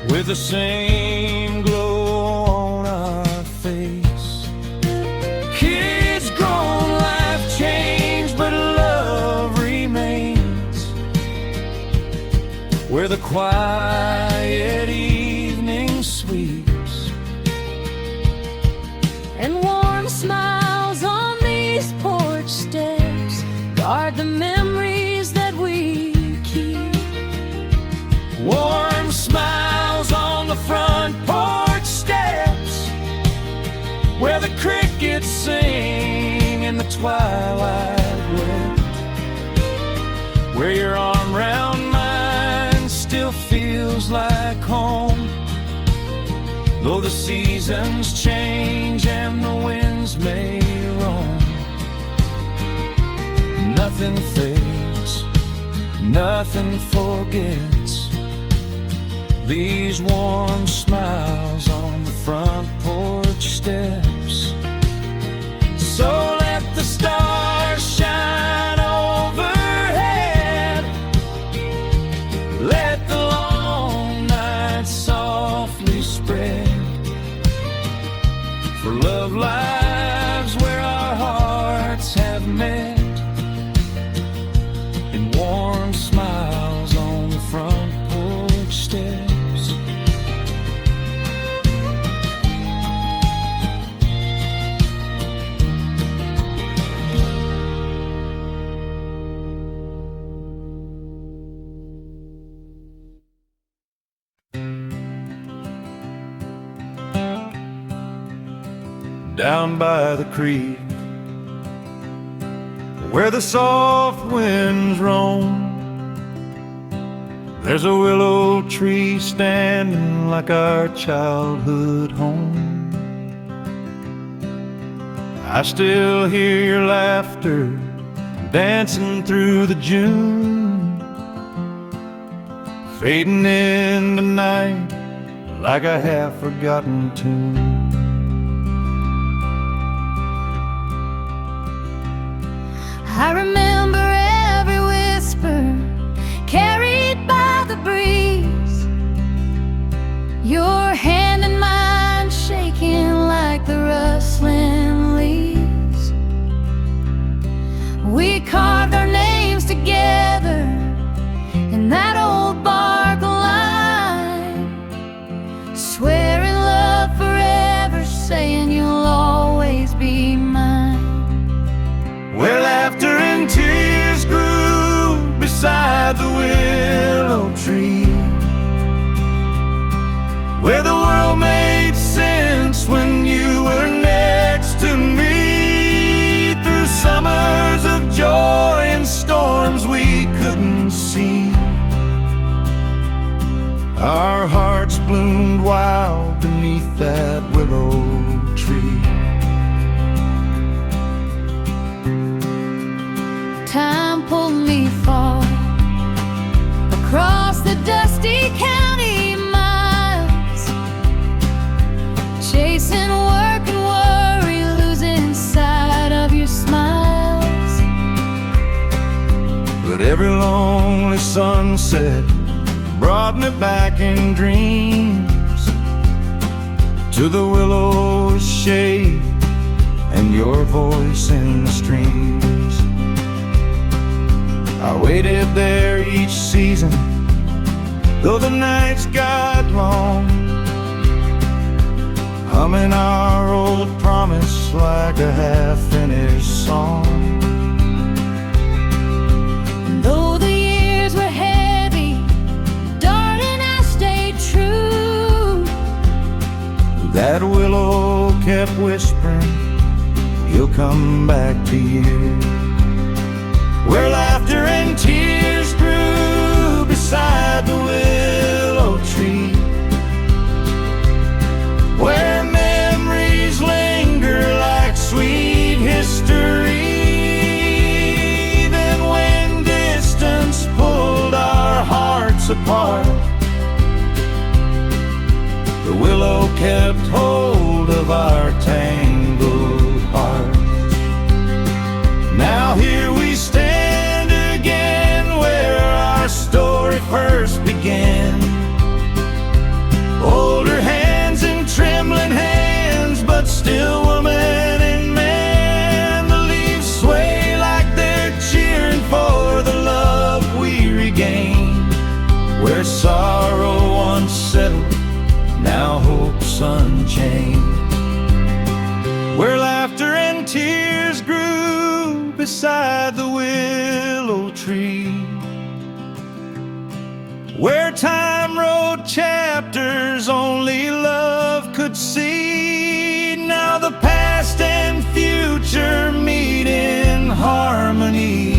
Speaker 1: with the same glow on our face. Kids grown, life changed, but love remains. Where the quiet evening sweeps
Speaker 2: and warm smiles on these porch steps guard the memories that we keep.
Speaker 1: Warm smiles on the front porch steps where the crickets sing in the twilight wet, where your arm round mine still feels like home. Though the seasons change and the winds may roam, nothing fades, nothing forgets these warm smiles on the front porch steps. So let the stars shine overhead, let the long night softly spread, for love lives where our hearts have met, in warm smiles on the front porch steps. Down by the creek, where the soft winds roam, there's a willow tree standing like our childhood home. I still hear your laughter dancing through the June, fading in the night like a half-forgotten tune.
Speaker 2: I remember every whisper carried by the breeze, your hand in mine shaking like the rustling leaves. We carved our names together in that old bark line, swearing love forever, saying you'll always be mine.
Speaker 1: Where laughter and tears grew beside the willow tree, where the world made sense when you were next to me, through summers of joy and storms we couldn't see. Our hearts bloomed wild beneath that willow tree.
Speaker 2: Time pulled me far across the dusty county miles, chasing work and worry, losing sight of your smiles.
Speaker 1: But every lonely sunset brought me back in dreams to the willow's shade and your voice in the streams. I waited there each season, though the nights got long, humming our old promise like a half-finished song.
Speaker 2: Though the years were heavy, darting
Speaker 1: spring, he'll come back to you. Where laughter and tears grew beside the willow tree, where memories linger like sweet history. Then when distance pulled our hearts apart, the willow kept hold of our tangled hearts. Now here we stand again where our story first began. Older hands and trembling hands, but still woman and man. The leaves sway like they're cheering for the love we regained. Where sorrow once settled, now hope's unchained. Where laughter and tears grew beside the willow tree, where time wrote chapters only love could see. Now the past and future meet in harmony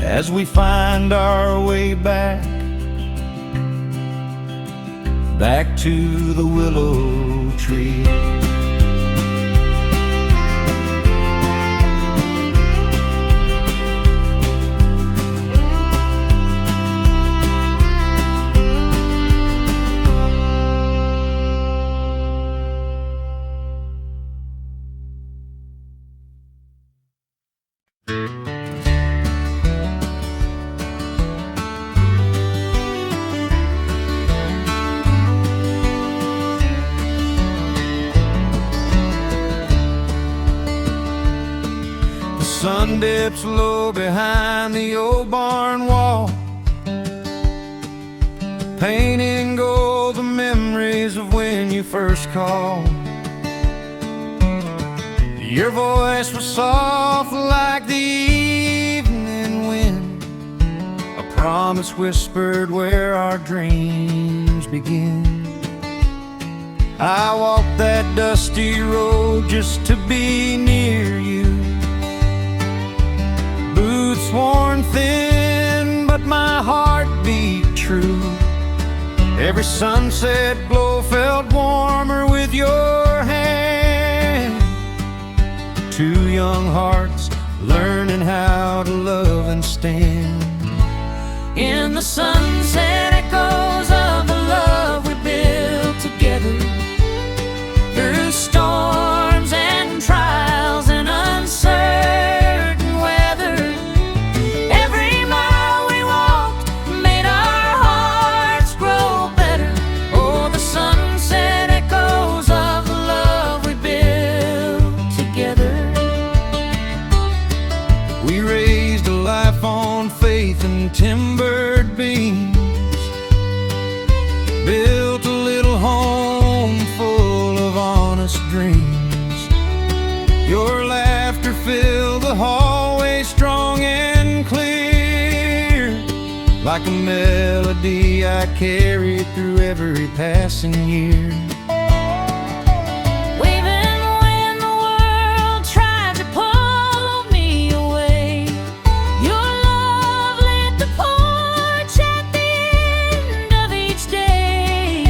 Speaker 1: as we find our way back to the willow tree. Sun dips low behind the old barn wall, painting gold the memories of when you first called. Your voice was soft like the evening wind, a promise whispered where our dreams begin. I walked that dusty road just to be near you, boots worn thin, but my heart beat true. Every sunset glow felt warmer with your hand. Two young hearts learning how to love and stand. In the sunset echoes of the love we built together, through storms and trials and uncertain weather. Every mile we walked made our hearts grow better. Oh, the sunset echoes of the love we built together. We raised a life on faith and timbered beams, built a little home full of honest dreams. Your laughter filled the hallway strong and clear, like a melody I carried through every passing year.
Speaker 2: Even when the world tried to pull me away, your love lit the porch at the end of each day.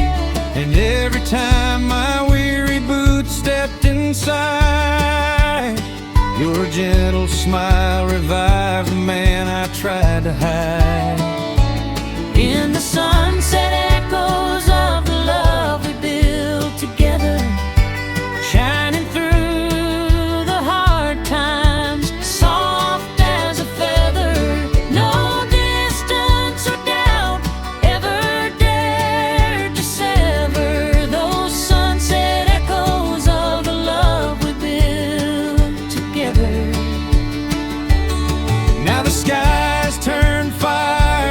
Speaker 1: And every time my weary boots stepped inside, your gentle smile revived the man I tried to hide.
Speaker 2: In the sunset echoes of the love we built together, shining through the hard times, soft as a feather. No distance or doubt ever dared to sever those sunset echoes of the love we built together.
Speaker 1: Now the skies turn fire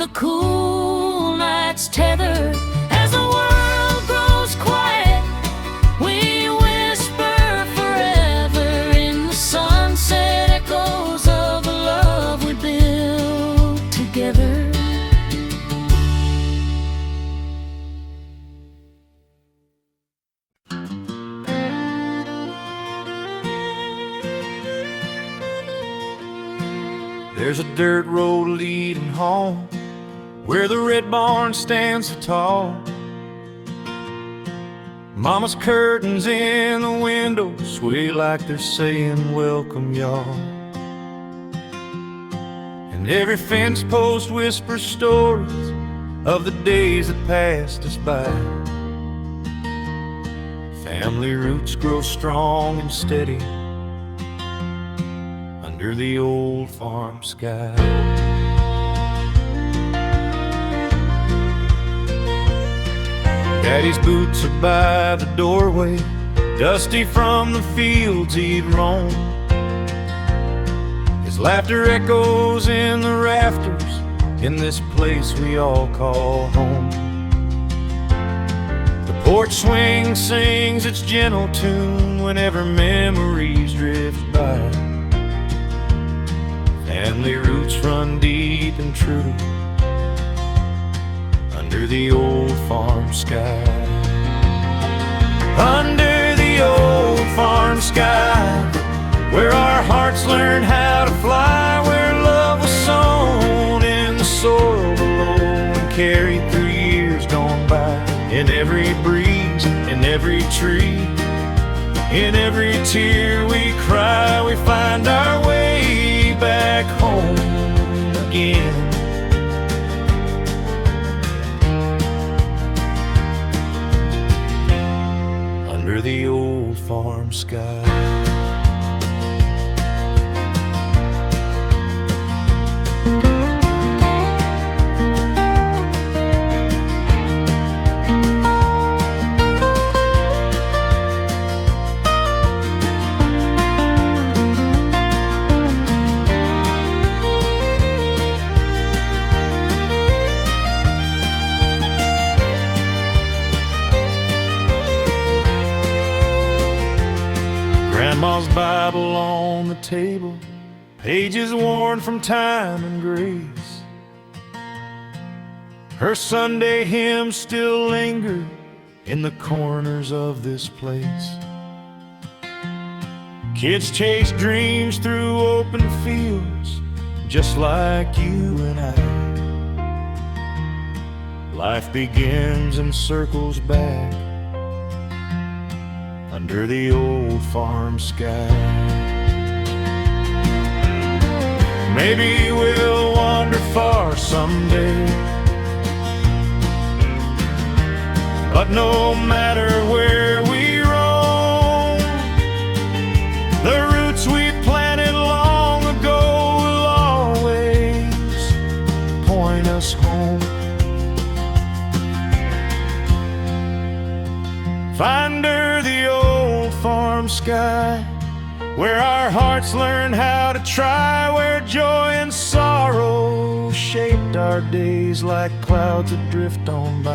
Speaker 2: the cool night's tether. As the world grows quiet, we whisper forever in the sunset echoes of the love we built together.
Speaker 1: There's a dirt road leading home, where the red barn stands so tall. Mama's curtains in the window sway like they're saying, welcome y'all. And every fence post whispers stories of the days that passed us by. Family roots grow strong and steady under the old farm sky. Daddy's boots are by the doorway, dusty from the fields he'd roamed. His laughter echoes in the rafters in this place we all call home. The porch swing sings its gentle tune whenever memories drift by. Family roots run deep and true under the old farm sky. Under the old farm sky, where our hearts learned how to fly, where love was sown in the soil below and carried through years gone by. In every breeze, in every tree, in every tear we cry, we find our way back home again. Under the old farm sky. Grandma's Bible on the table, pages worn from time and grace. Her Sunday hymns still linger in the corners of this place. Kids chase dreams through open fields, just like you and I. Life begins and circles back under the old farm sky. Maybe we'll wander far someday, but no matter where we roam, the roots we planted long ago will always point us home. Under the old farm sky, where our hearts learned how to try, where joy and sorrow shaped our days like clouds that drift on by.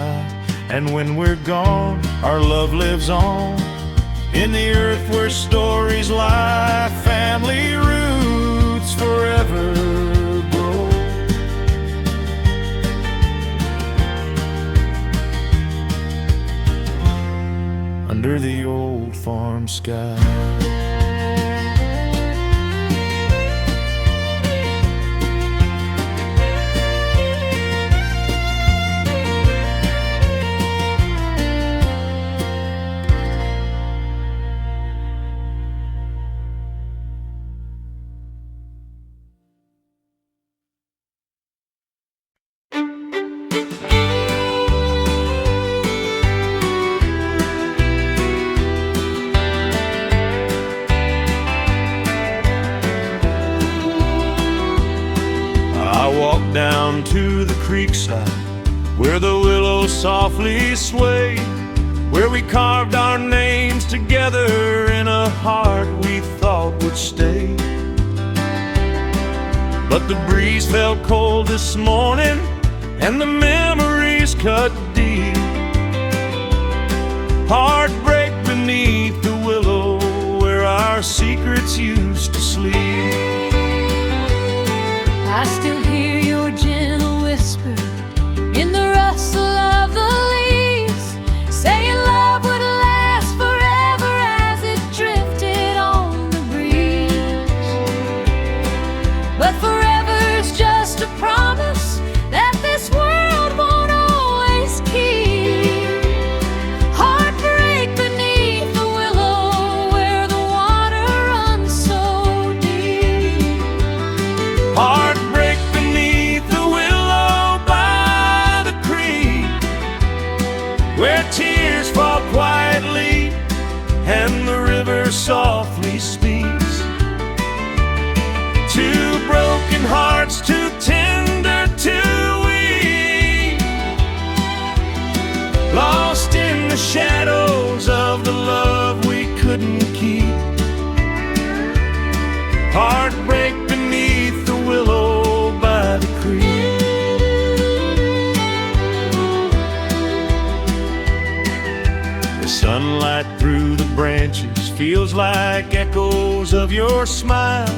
Speaker 1: And when we're gone, our love lives on in the earth where stories lie. Family roots forever grow. Under the old farm sky. Down to the creekside, where the willows softly sway, where we carved our names together in a heart we thought would stay. But the breeze felt cold this morning, and the memories cut deep. Heartbreak beneath the willow where our secrets used to sleep.
Speaker 2: I still hear your gentle whisper in the rustle of the leaves, saying love would last forever as it drifted on the breeze. But forever's just a promise that this world won't always keep. Heartbreak beneath the willow where the water runs so deep.
Speaker 1: Heartbreak beneath the willow by the creek, where tears fall quietly and the river softly speaks. Two broken hearts, too tender, too weak, lost in the shadows of the love we couldn't keep. Heartbreak beneath the willow by the creek. The sunlight through the branches feels like echoes of your smile,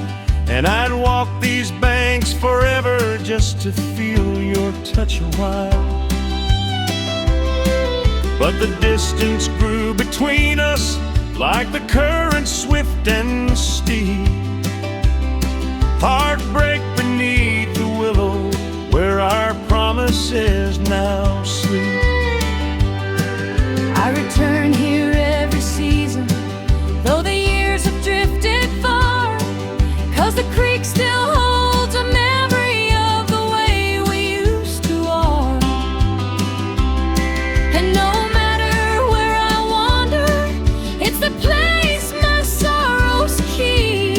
Speaker 1: and I'd walk these banks forever just to feel your touch a while. But the distance grew between us like the current swift and steep. Heartbreak beneath the willow where our promises now sleep.
Speaker 2: I return here every season, though the years have drifted far, 'cause the creek still holds a memory of the way we used to are. And no matter where I wander, it's the place my sorrows keep.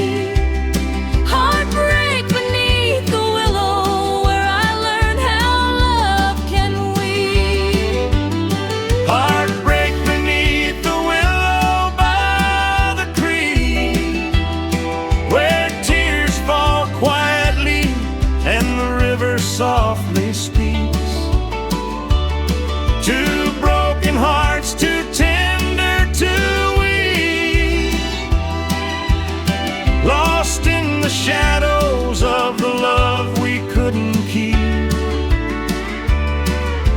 Speaker 2: Heartbreak beneath the willow where I learn how love can weep.
Speaker 1: Heartbreak beneath the willow by the creek, where tears fall quietly and the river softly speaks. Two broken hearts, too tender, too weak, lost in the shadows of the love we couldn't keep.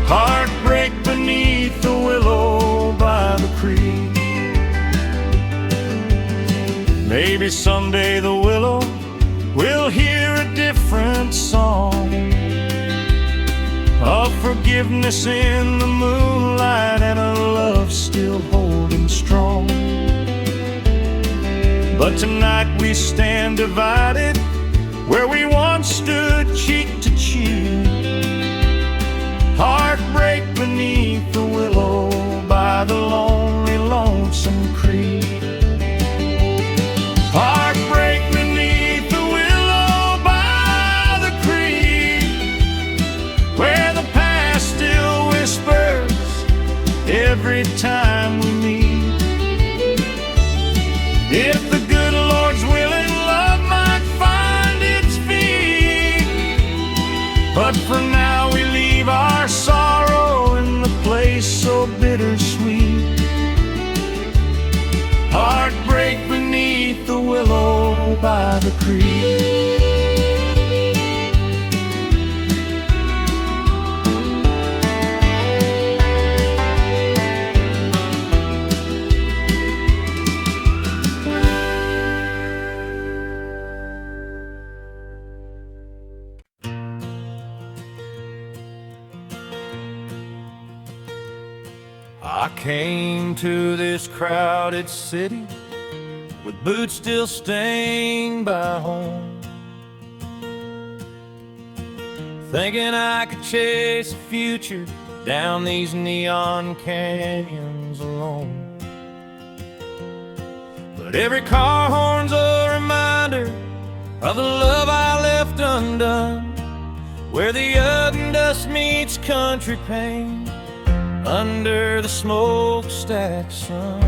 Speaker 1: Heartbreak beneath the willow by the creek. Maybe someday the willow will hear a different song of forgiveness in the moonlight and a love still holding strong. But tonight we stand divided where we once stood cheek to cheek. Heartbreak beneath the willow by the lonely, lonesome creek. Heartbreak beneath the willow by the creek, where the past still whispers every time we meet. If the good Lord's willing, love might find its feet. But for now we leave our sorrow in the place so bittersweet. Heartbreak beneath the willow by the creek. I came to this crowded city with boots still stained by home, thinking I could chase a future down these neon canyons alone. But every car horn's a reminder of the love I left undone, where the young dust meets country pain under the smokestack sun.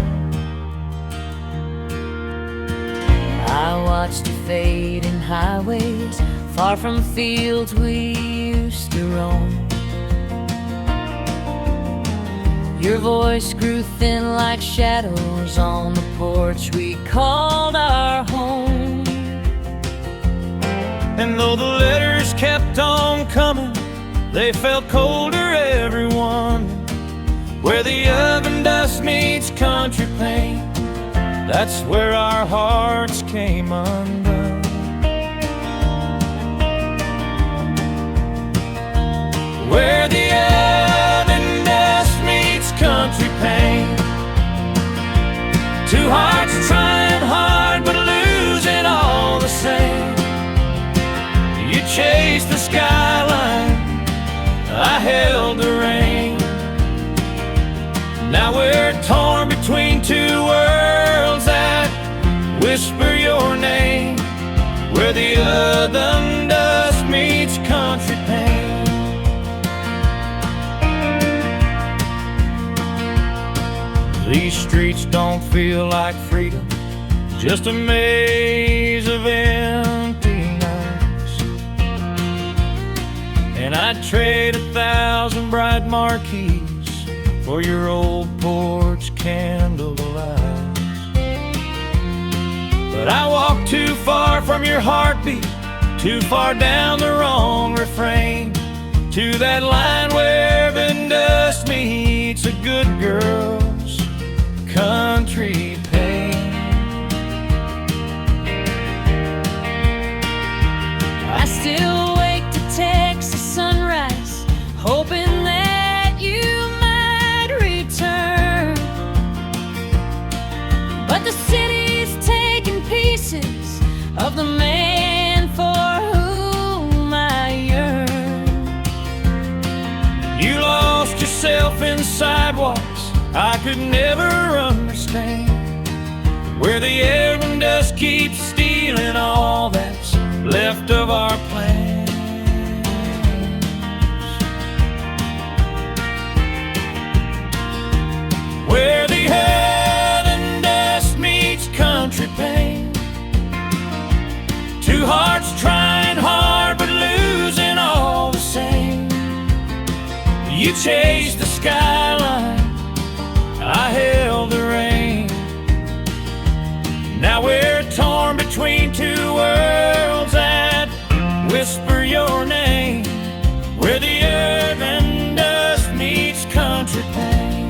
Speaker 1: I watched you fade in highways far from fields we used to roam,
Speaker 2: Your voice grew thin like shadows on the porch we called our home.
Speaker 1: And though the letters kept on coming, they felt colder, everyone. Where the oven dust meets country pain, that's where our hearts came undone. Where the oven dust meets country pain, two hearts trying hard but losing all the same. You chased the skyline, I held the rain. Now we're torn between two worlds that whisper your name. Where the oven dust meets country pain. These streets don't feel like freedom, just a maze of empty nights. And I'd trade 1,000 bright marquees for your old porch candle lights. But I walked too far from your heartbeat, too far down the wrong refrain, to that line where the dust meets a good girl's country pain.
Speaker 2: I still wake to Texas sunrise, hoping that you might return. But the city's taking pieces of the man for whom I yearn.
Speaker 1: You lost yourself in sidewalks I could never understand, where the air and dust keeps stealing all that's left of our plans. Where the air and dust meets country pain, two hearts trying hard but losing all the same. You chased the skyline, I held the rain. Now we're torn between two worlds that whisper your name. Where the earth and dust meets country pain.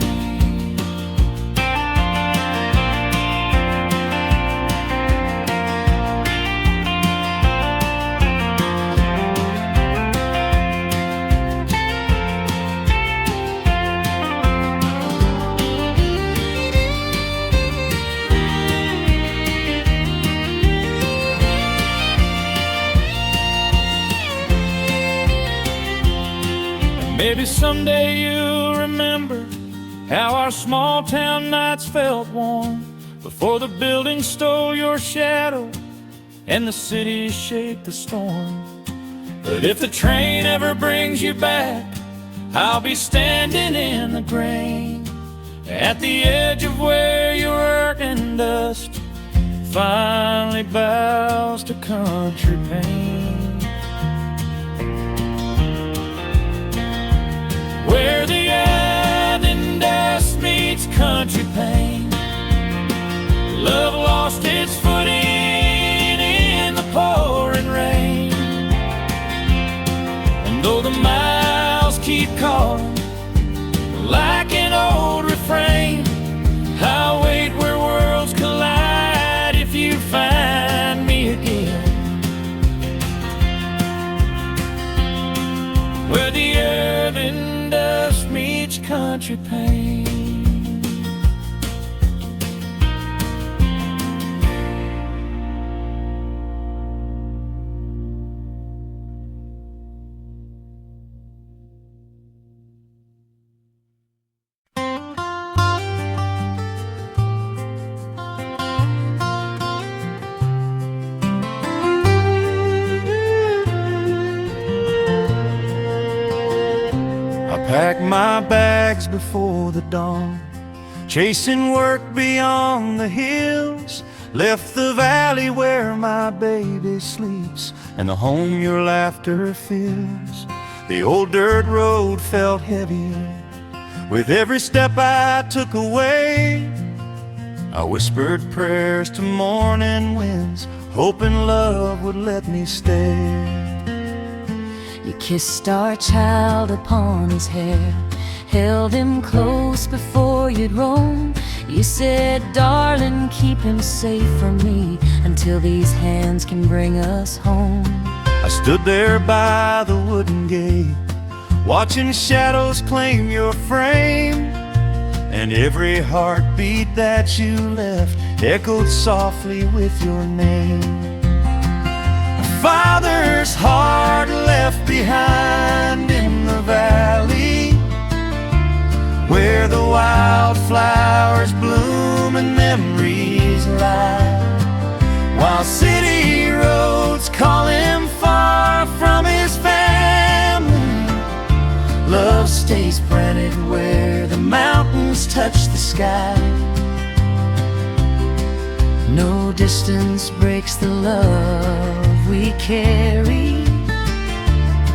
Speaker 1: Maybe someday you'll remember how our small town nights felt warm before the buildings stole your shadow and the city shaped the storm. But if the train ever brings you back, I'll be standing in the grain at the edge of where your working dust finally bows to country pain. Where the earth and dust meets country pain, love lost its footing in the pouring rain. And though the miles keep calling like an old refrain, I'll wait where worlds collide if you find me again. Where the earth and dust meets country pain. Packed my bags before the dawn, chasing work beyond the hills. Left the valley where my baby sleeps and the home your laughter fills. The old dirt road felt heavier With every step I took away, I whispered prayers to morning winds, hoping love would let me stay.
Speaker 2: You kissed our child upon his hair, held him close before you'd roam. You said, darling, keep him safe from me until these hands can bring us home.
Speaker 1: I stood there by the wooden gate, watching shadows claim your frame, and every heartbeat that you left echoed softly with your name. A father's heart left behind in the valley, where the wildflowers bloom and memories lie, while city roads call him far from his family. Love stays planted where the mountains touch the sky. No distance breaks the love we carry.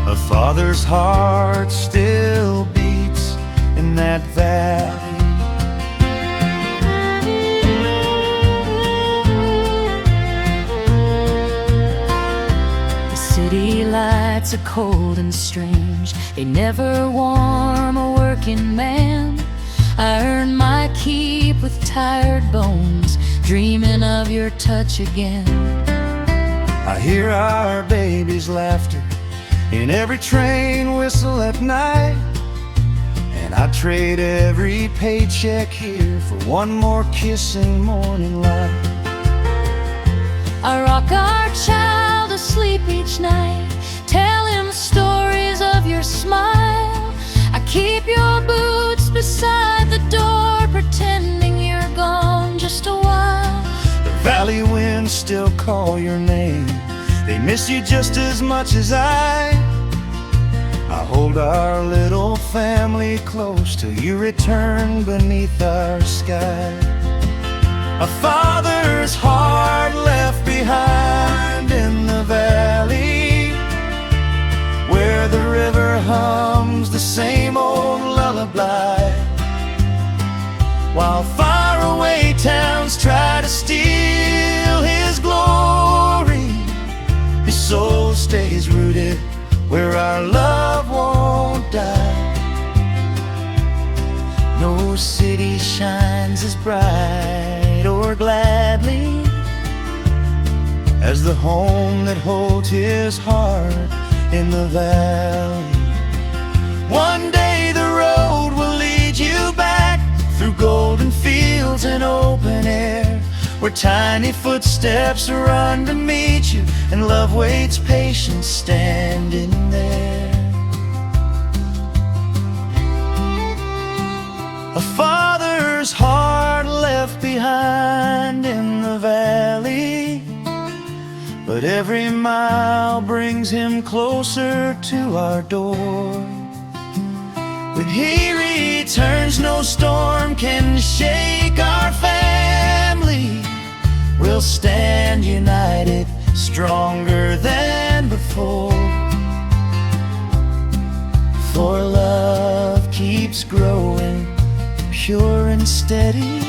Speaker 1: A father's heart still beats in that valley. The city lights are cold and strange, they never warm a working man. I earned my keep with tired bones, dreaming of your touch again. I hear our baby's laughter in every train whistle at night, and I trade every paycheck here for one more kiss in morning light. I rock our child to sleep each night, tell him stories of your smile. I keep your boots beside the door, pretending you're gone just a while. The valley winds still call your name, they miss you just as much as I hold our little family close till you return beneath our sky. A father's heart left behind in the valley, where the river hums the same old lullaby, while faraway towns try to steal his glory. His soul stays rooted where our love won't die. No city shines as bright or gladly as the home that holds his heart in the valley. One day the road will lead you back through golden fields and open air, where tiny footsteps run to meet you and love waits patient standing there. A father's heart left behind in the valley, but every mile brings him closer to our door. When he returns, no storm can shake our family. We'll stand united, stronger than before. For love keeps growing, pure and steady.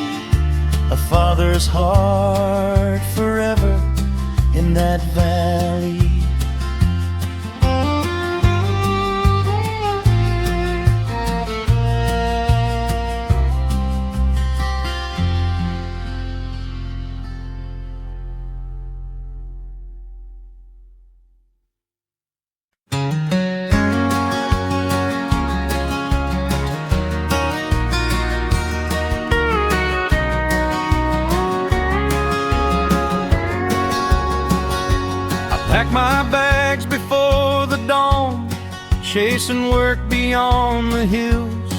Speaker 1: A father's heart forever in that valley. Pack my bags before the dawn, chasing work beyond the hills.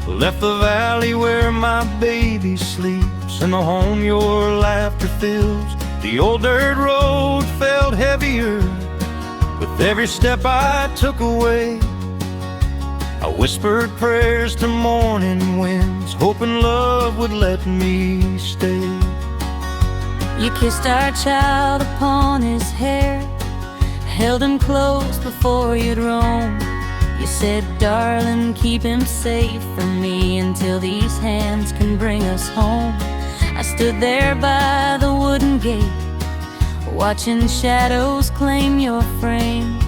Speaker 1: Left the valley where my baby sleeps, and the home your laughter fills. The old dirt road felt heavier with every step I took away. I whispered prayers to morning winds, hoping love would let me stay.
Speaker 2: You kissed our child upon his hair, held him close before you'd roam. You said, darling, keep him safe from me until these hands can bring us home. I stood there by the wooden gate, watching shadows claim your frame,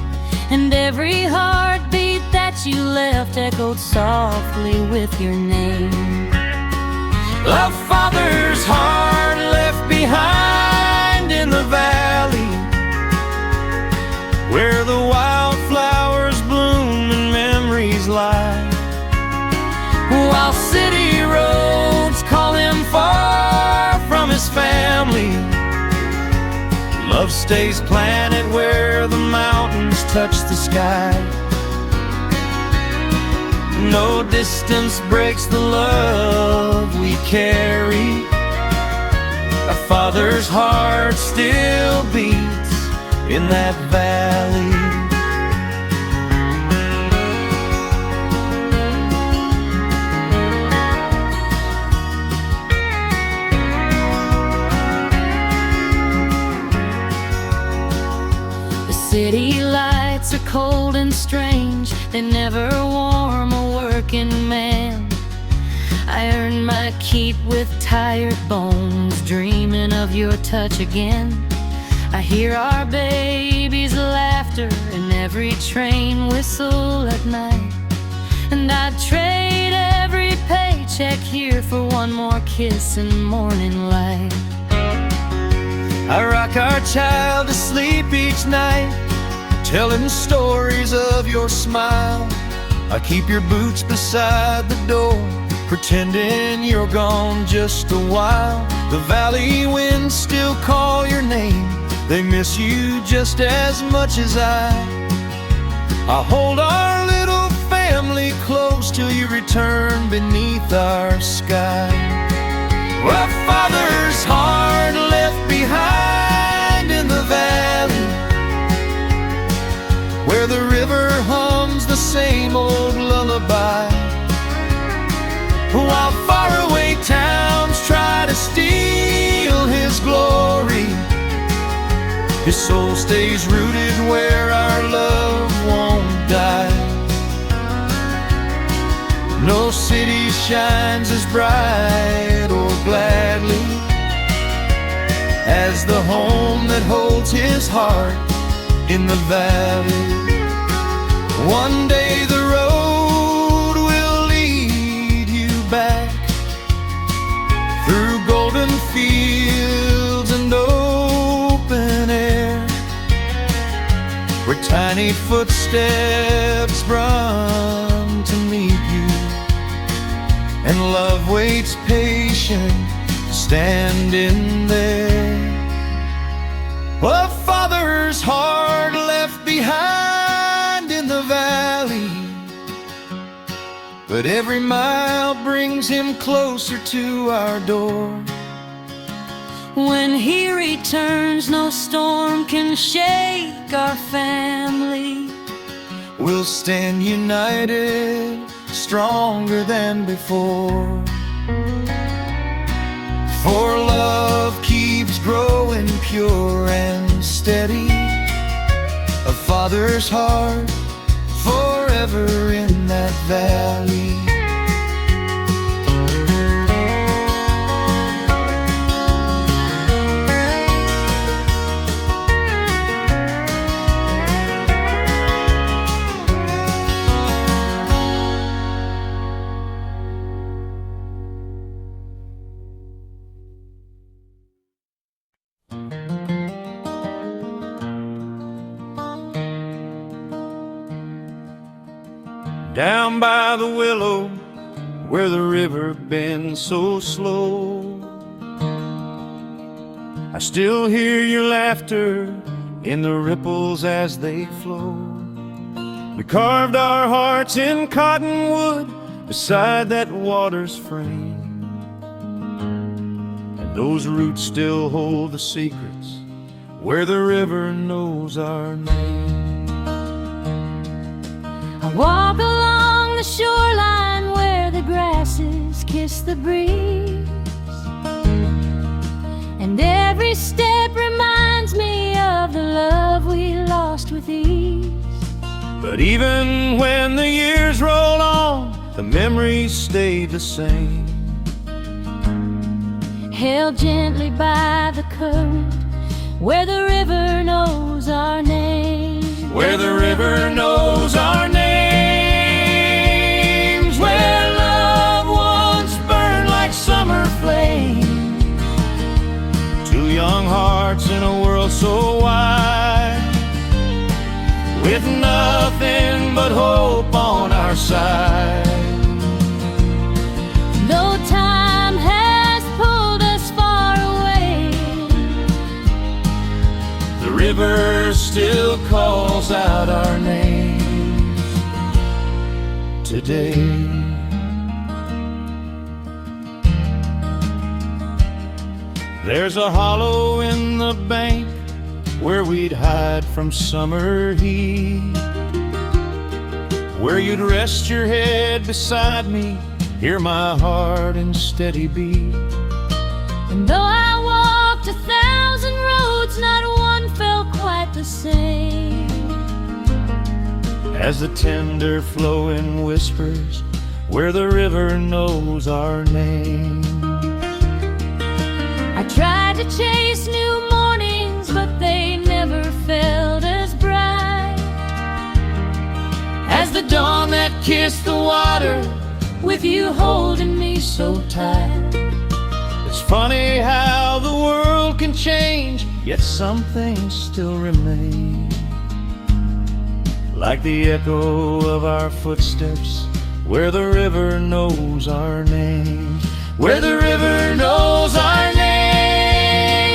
Speaker 2: and every heartbeat that you left echoed softly with your name.
Speaker 1: A father's heart left behind in the valley, where the wildflowers bloom and memories lie, while city roads call him far from his family. Love stays planted where the mountains touch the sky. No distance breaks the love we carry. A father's heart still beats in that valley.
Speaker 2: City lights are cold and strange, they never warm a working man. I earned my keep with tired bones, dreaming of your touch again. I hear our baby's laughter in every train whistle at night, and I'd trade every paycheck here for one more kiss and morning light.
Speaker 1: I rock our child to sleep each night, telling stories of your smile. I keep your boots beside the door, pretending you're gone just a while. The valley winds still call your name, they miss you just as much as I hold our little family close till you return beneath our sky. A father's heart left behind in the valley, where the river hums the same old lullaby, while faraway towns try to steal his glory. His soul stays rooted where our love won't die. No city shines as bright or gladly as the home that holds his heart in the valley. One day the road will lead you back through golden fields and open air, where tiny footsteps run to meet you, and love waits patient, standing there. A father's heart left behind in the valley, but every mile brings him closer to our door.
Speaker 2: When he returns, no storm can shake our family.
Speaker 1: We'll stand united, stronger than before. For love keeps growing pure and steady, a father's heart forever in that valley. Down by the willow, where the river bends so slow, I still hear your laughter in the ripples as they flow. We carved our hearts in cottonwood beside that water's frame, and those roots still hold the secrets where the river knows our name.
Speaker 2: I walk along the shoreline where the grasses kiss the breeze, and every step reminds me of the love we lost with ease.
Speaker 1: But even when the years roll on, the memories stay the same.
Speaker 2: Held gently by the current, where the river knows our name.
Speaker 1: Where the river knows our names, where love once burned like summer flame. Two young hearts in a world so wide, with nothing but hope on our side.
Speaker 2: Though time has pulled us far away,
Speaker 1: the river still calls out our names today. There's a hollow in the bank where we'd hide from summer heat, where you'd rest your head beside me, hear my heart in steady beat.
Speaker 2: and though I walked 1,000 roads, not one felt quite the same
Speaker 1: As the tender flowing whispers, where the river knows our name.
Speaker 2: I tried to chase new mornings, but they never felt as bright
Speaker 1: As the dawn that kissed the water,
Speaker 2: with you holding me so tight.
Speaker 1: it's funny how the world can change, yet some things still remain. Like the echo of our footsteps, where the river knows our name. Where the river knows our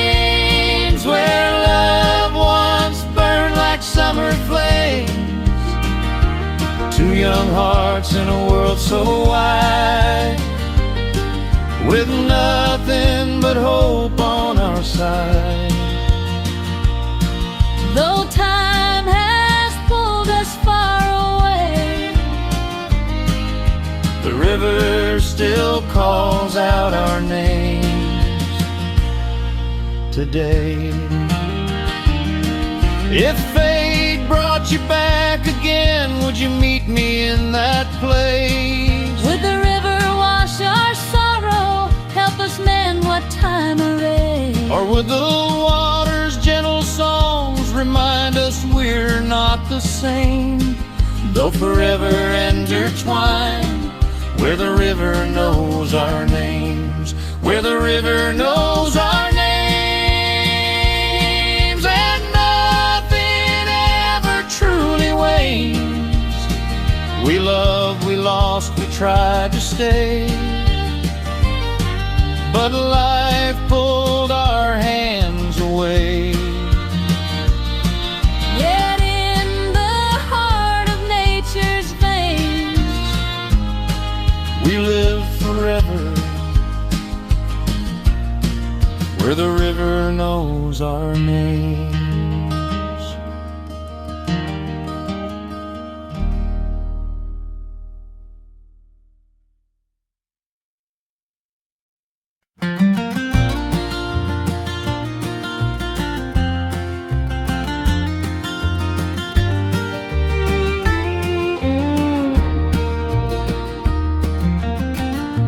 Speaker 1: names, where love once burned like summer flames. Two young hearts in a world so wide, with nothing but hope on our side.
Speaker 2: Though time has pulled us far away,
Speaker 1: The river still calls out our names today. If fate brought you back again, would you meet me in that place?
Speaker 2: would the river wash our sorrow, help us mend what time erased?
Speaker 1: Or would the water's gentle songs remind us we're not the same, though forever intertwined? Where the river knows our names, where the river knows our names, and nothing ever truly wanes. We loved, we lost, we tried to stay, but life pulled our hands away.
Speaker 2: Yet in the heart of nature's veins,
Speaker 1: We live forever, where the river knows our names.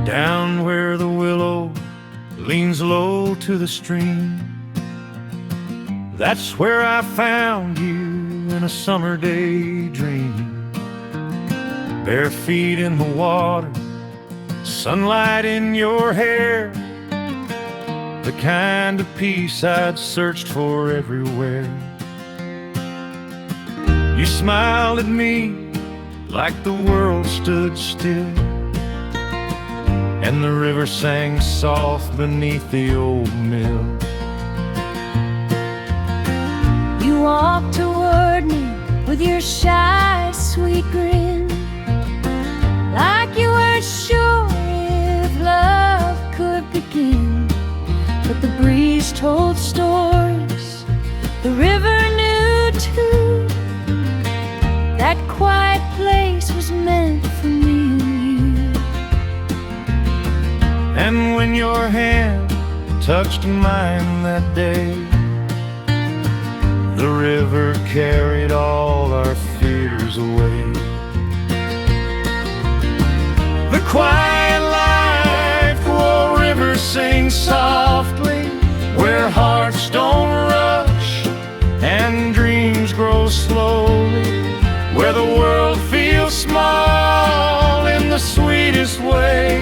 Speaker 1: Down where the willow leans low to the stream, that's where I found you in a summer day dream. Bare feet in the water, sunlight in your hair, the kind of peace I'd searched for everywhere. You smiled at me like the world stood still, and the river sang soft beneath the old mill.
Speaker 2: you walked toward me with your shy, sweet grin, like you weren't sure if love could begin. But the breeze told stories, the river knew too, that quiet place was meant for me and you.
Speaker 1: And when your hand touched mine that day, the river carried all our fears away. sweetest way,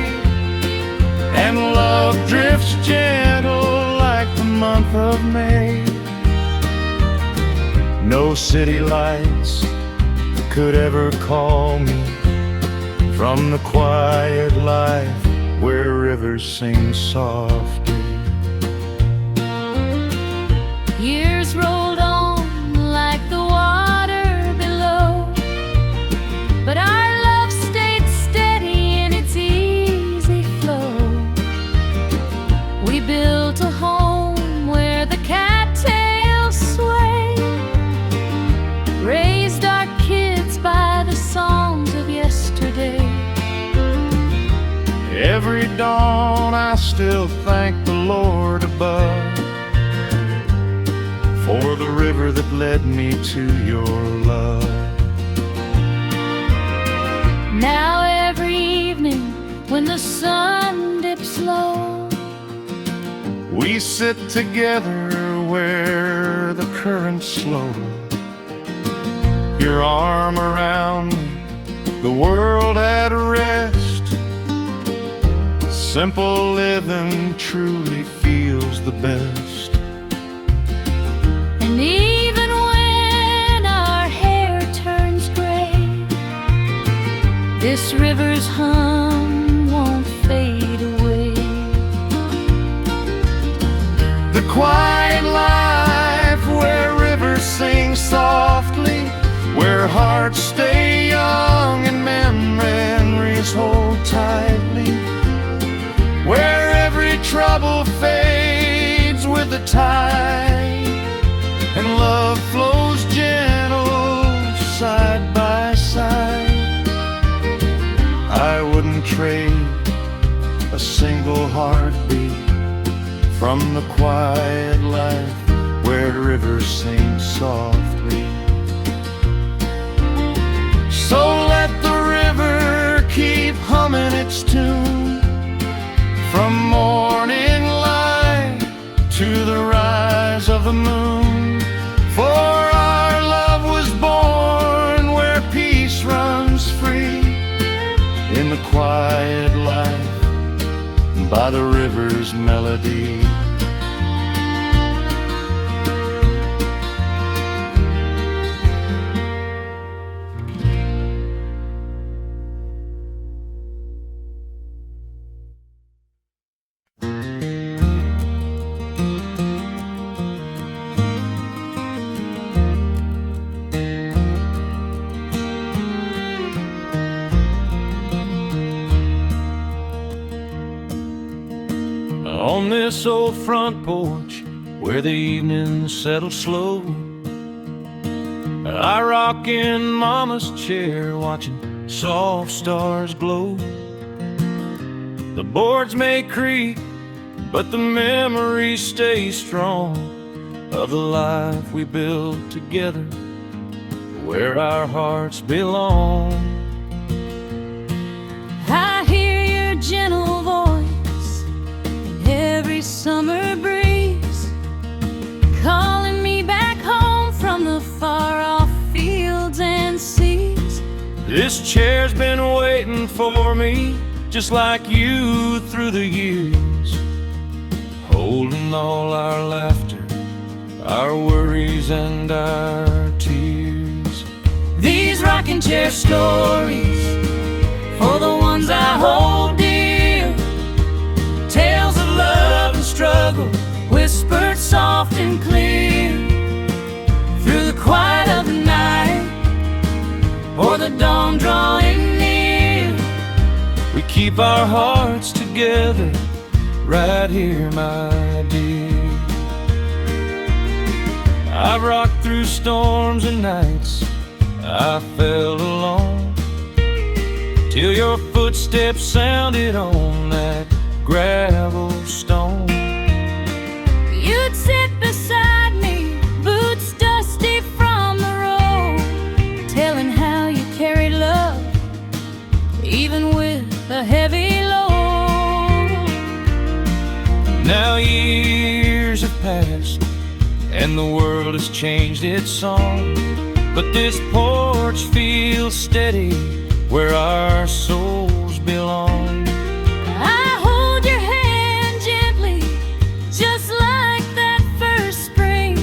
Speaker 1: and love drifts gentle like the month of May. No city lights could ever call me from the quiet life where rivers sing softly.
Speaker 2: Years rolled on like the water below, but our love stayed steady in its easy flow. We built a home where the cattails sway, raised our kids by the songs of yesterday.
Speaker 1: Every dawn I still thank the Lord above for the river that led me to your love.
Speaker 2: Now every evening when the sun dips low,
Speaker 1: we sit together where the currents slow. Your arm around me, the world at rest. Simple living truly feels the best.
Speaker 2: and even when our hair turns gray, this river's hum won't fade away.
Speaker 1: The quiet life where rivers sing softly, where hearts stay young and memories hold tightly, where every trouble fades with the tide, and love flows gentle side by side. I wouldn't trade a single heartbeat from the quiet life where rivers sing softly. So let the river keep humming its tune, from morning light to the rise of the moon. For our love was born where peace runs free, in the quiet life by the river's melody. On this old front porch where the evening settles slow, I rock in Mama's chair watching soft stars glow. The boards may creak, but the memories stay strong of the life we built together where our hearts belong.
Speaker 2: I hear your gentle voice in every summer breeze, calling me back home from the far-off fields and seas.
Speaker 1: This chair's been waiting for me, just like you through the years, holding all our laughter, our worries and our tears.
Speaker 2: These rocking chair stories for the ones I hold dear, tales of love and struggle whispered soft and clear through the quiet of the night or the dawn drawing near.
Speaker 1: We keep our hearts together right here, my dear. I've rocked through storms and nights I felt alone, till your footsteps sounded on that gravel stone.
Speaker 2: You'd sit beside me, boots dusty from the road, telling how you carried love even with a heavy load.
Speaker 1: Now years have passed and the world has changed its song, but this porch feels steady where our souls belong.
Speaker 2: I hold your hand gently, just like that first spring,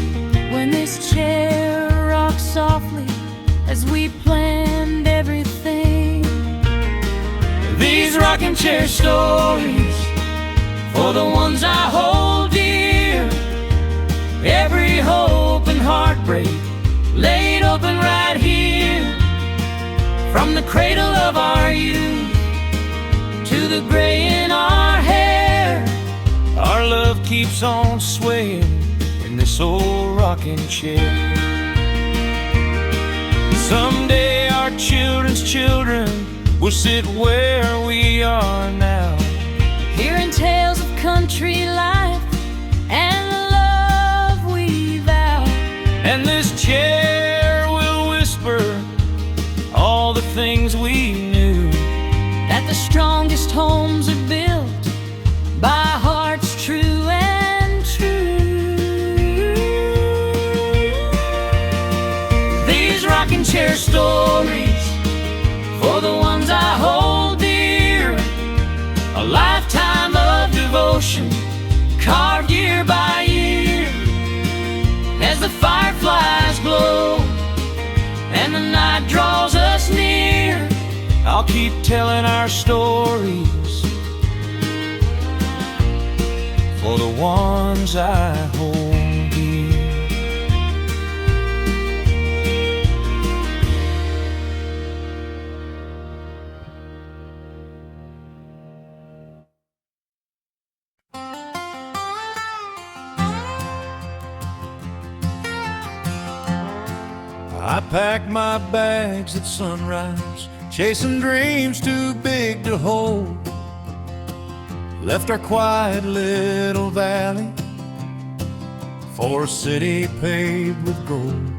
Speaker 2: when this chair rocked softly as we planned everything.
Speaker 1: These rocking chair stories for the ones I hold dear. Every hope and heartbreak laid open right here. From the cradle of our youth to the gray in our hair, our love keeps on swaying in this old rocking chair. Someday our children's children will sit where we are now,
Speaker 2: hearing tales of country life and the love we vow.
Speaker 1: and this chair will whisper all the things we knew,
Speaker 2: That the strongest homes are built by hearts true and true.
Speaker 1: these rocking chair stories for the ones I hold dear. A lifetime of devotion carved year by year. As the fireflies glow and the night draws us near, I'll keep telling our stories for the ones I hold dear. I packed my bags at sunrise, chasing dreams too big to hold. Left our quiet little valley for a city paved with gold.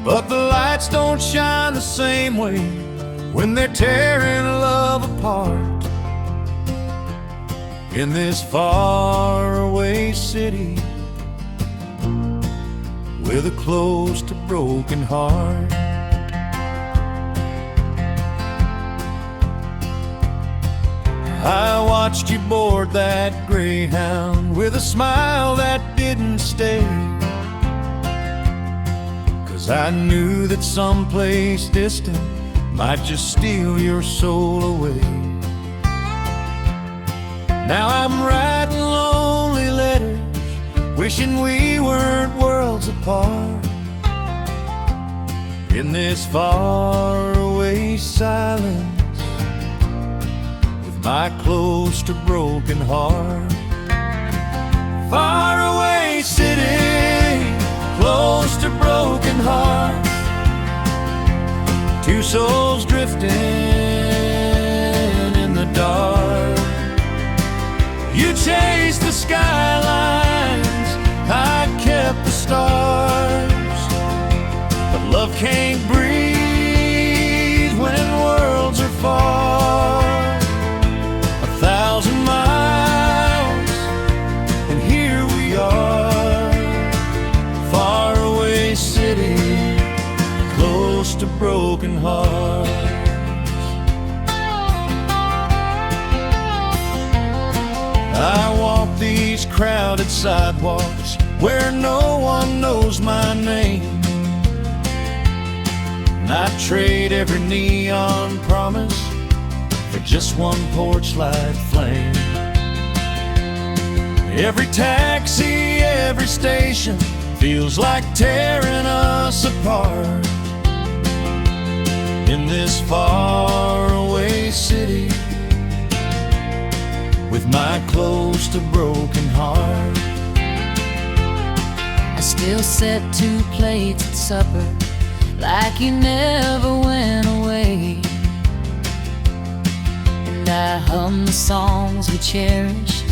Speaker 1: But the lights don't shine the same way when they're tearing love apart. In this faraway city with a close to broken heart, I watched you board that Greyhound with a smile that didn't stay, 'cause I knew that someplace distant might just steal your soul away. Now I'm writing lonely letters, wishing we weren't worlds apart. In this faraway silence, with my close to broken heart. Faraway city, close to broken heart. Two souls drifting in the dark. You chased the skylines, I kept the stars. But love can't breathe when worlds are far. 1,000 miles, and here we are. Faraway city, close to broken hearts. I walk these crowded sidewalks where no one knows my name, and I trade every neon promise for just one porch light flame. Every taxi, every station feels like tearing us apart. In this faraway city, with my close to broken heart.
Speaker 2: I still set 2 plates at supper like you never went away, and I hum the songs we cherished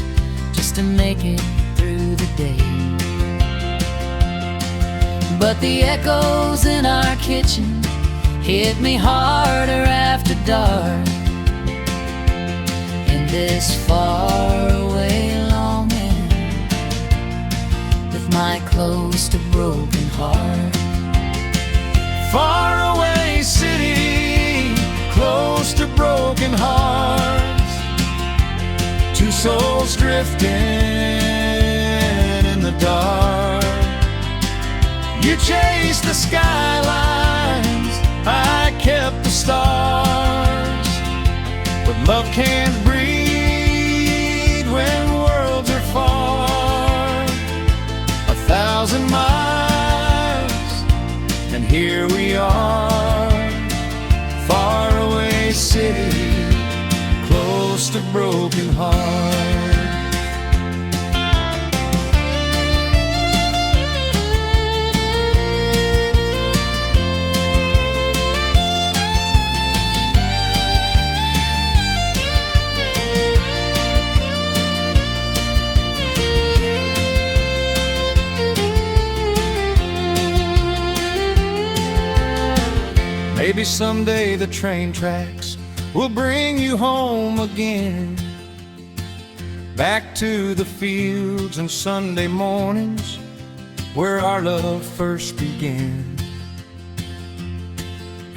Speaker 2: just to make it through the day. But the echoes in our kitchen hit me harder after dark. In this faraway longing, with my close to broken heart.
Speaker 1: Faraway city, close close to broken hearts, two souls drifting in the dark. You chased the skylines, I kept the stars, but love can't breathe when worlds are far. 1,000 miles, and here we are, far away city, close to broken heart. Maybe someday the train tracks will bring you home again, back to the fields and Sunday mornings where our love first began.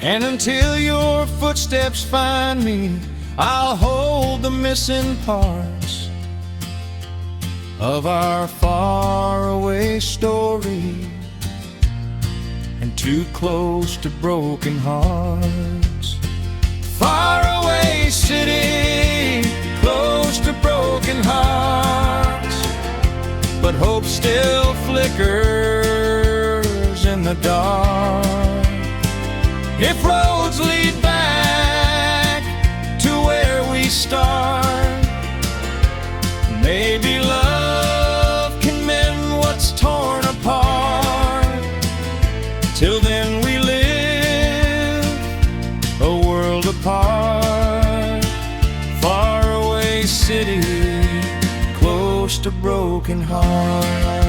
Speaker 1: And until your footsteps find me, I'll hold the missing parts of our faraway story, and too close to broken hearts. Far away city, close to broken hearts, but hope still flickers in the dark. If roads lead back to where we start, maybe love can mend what's torn apart. Till then we live a world apart, far away city, close to broken heart.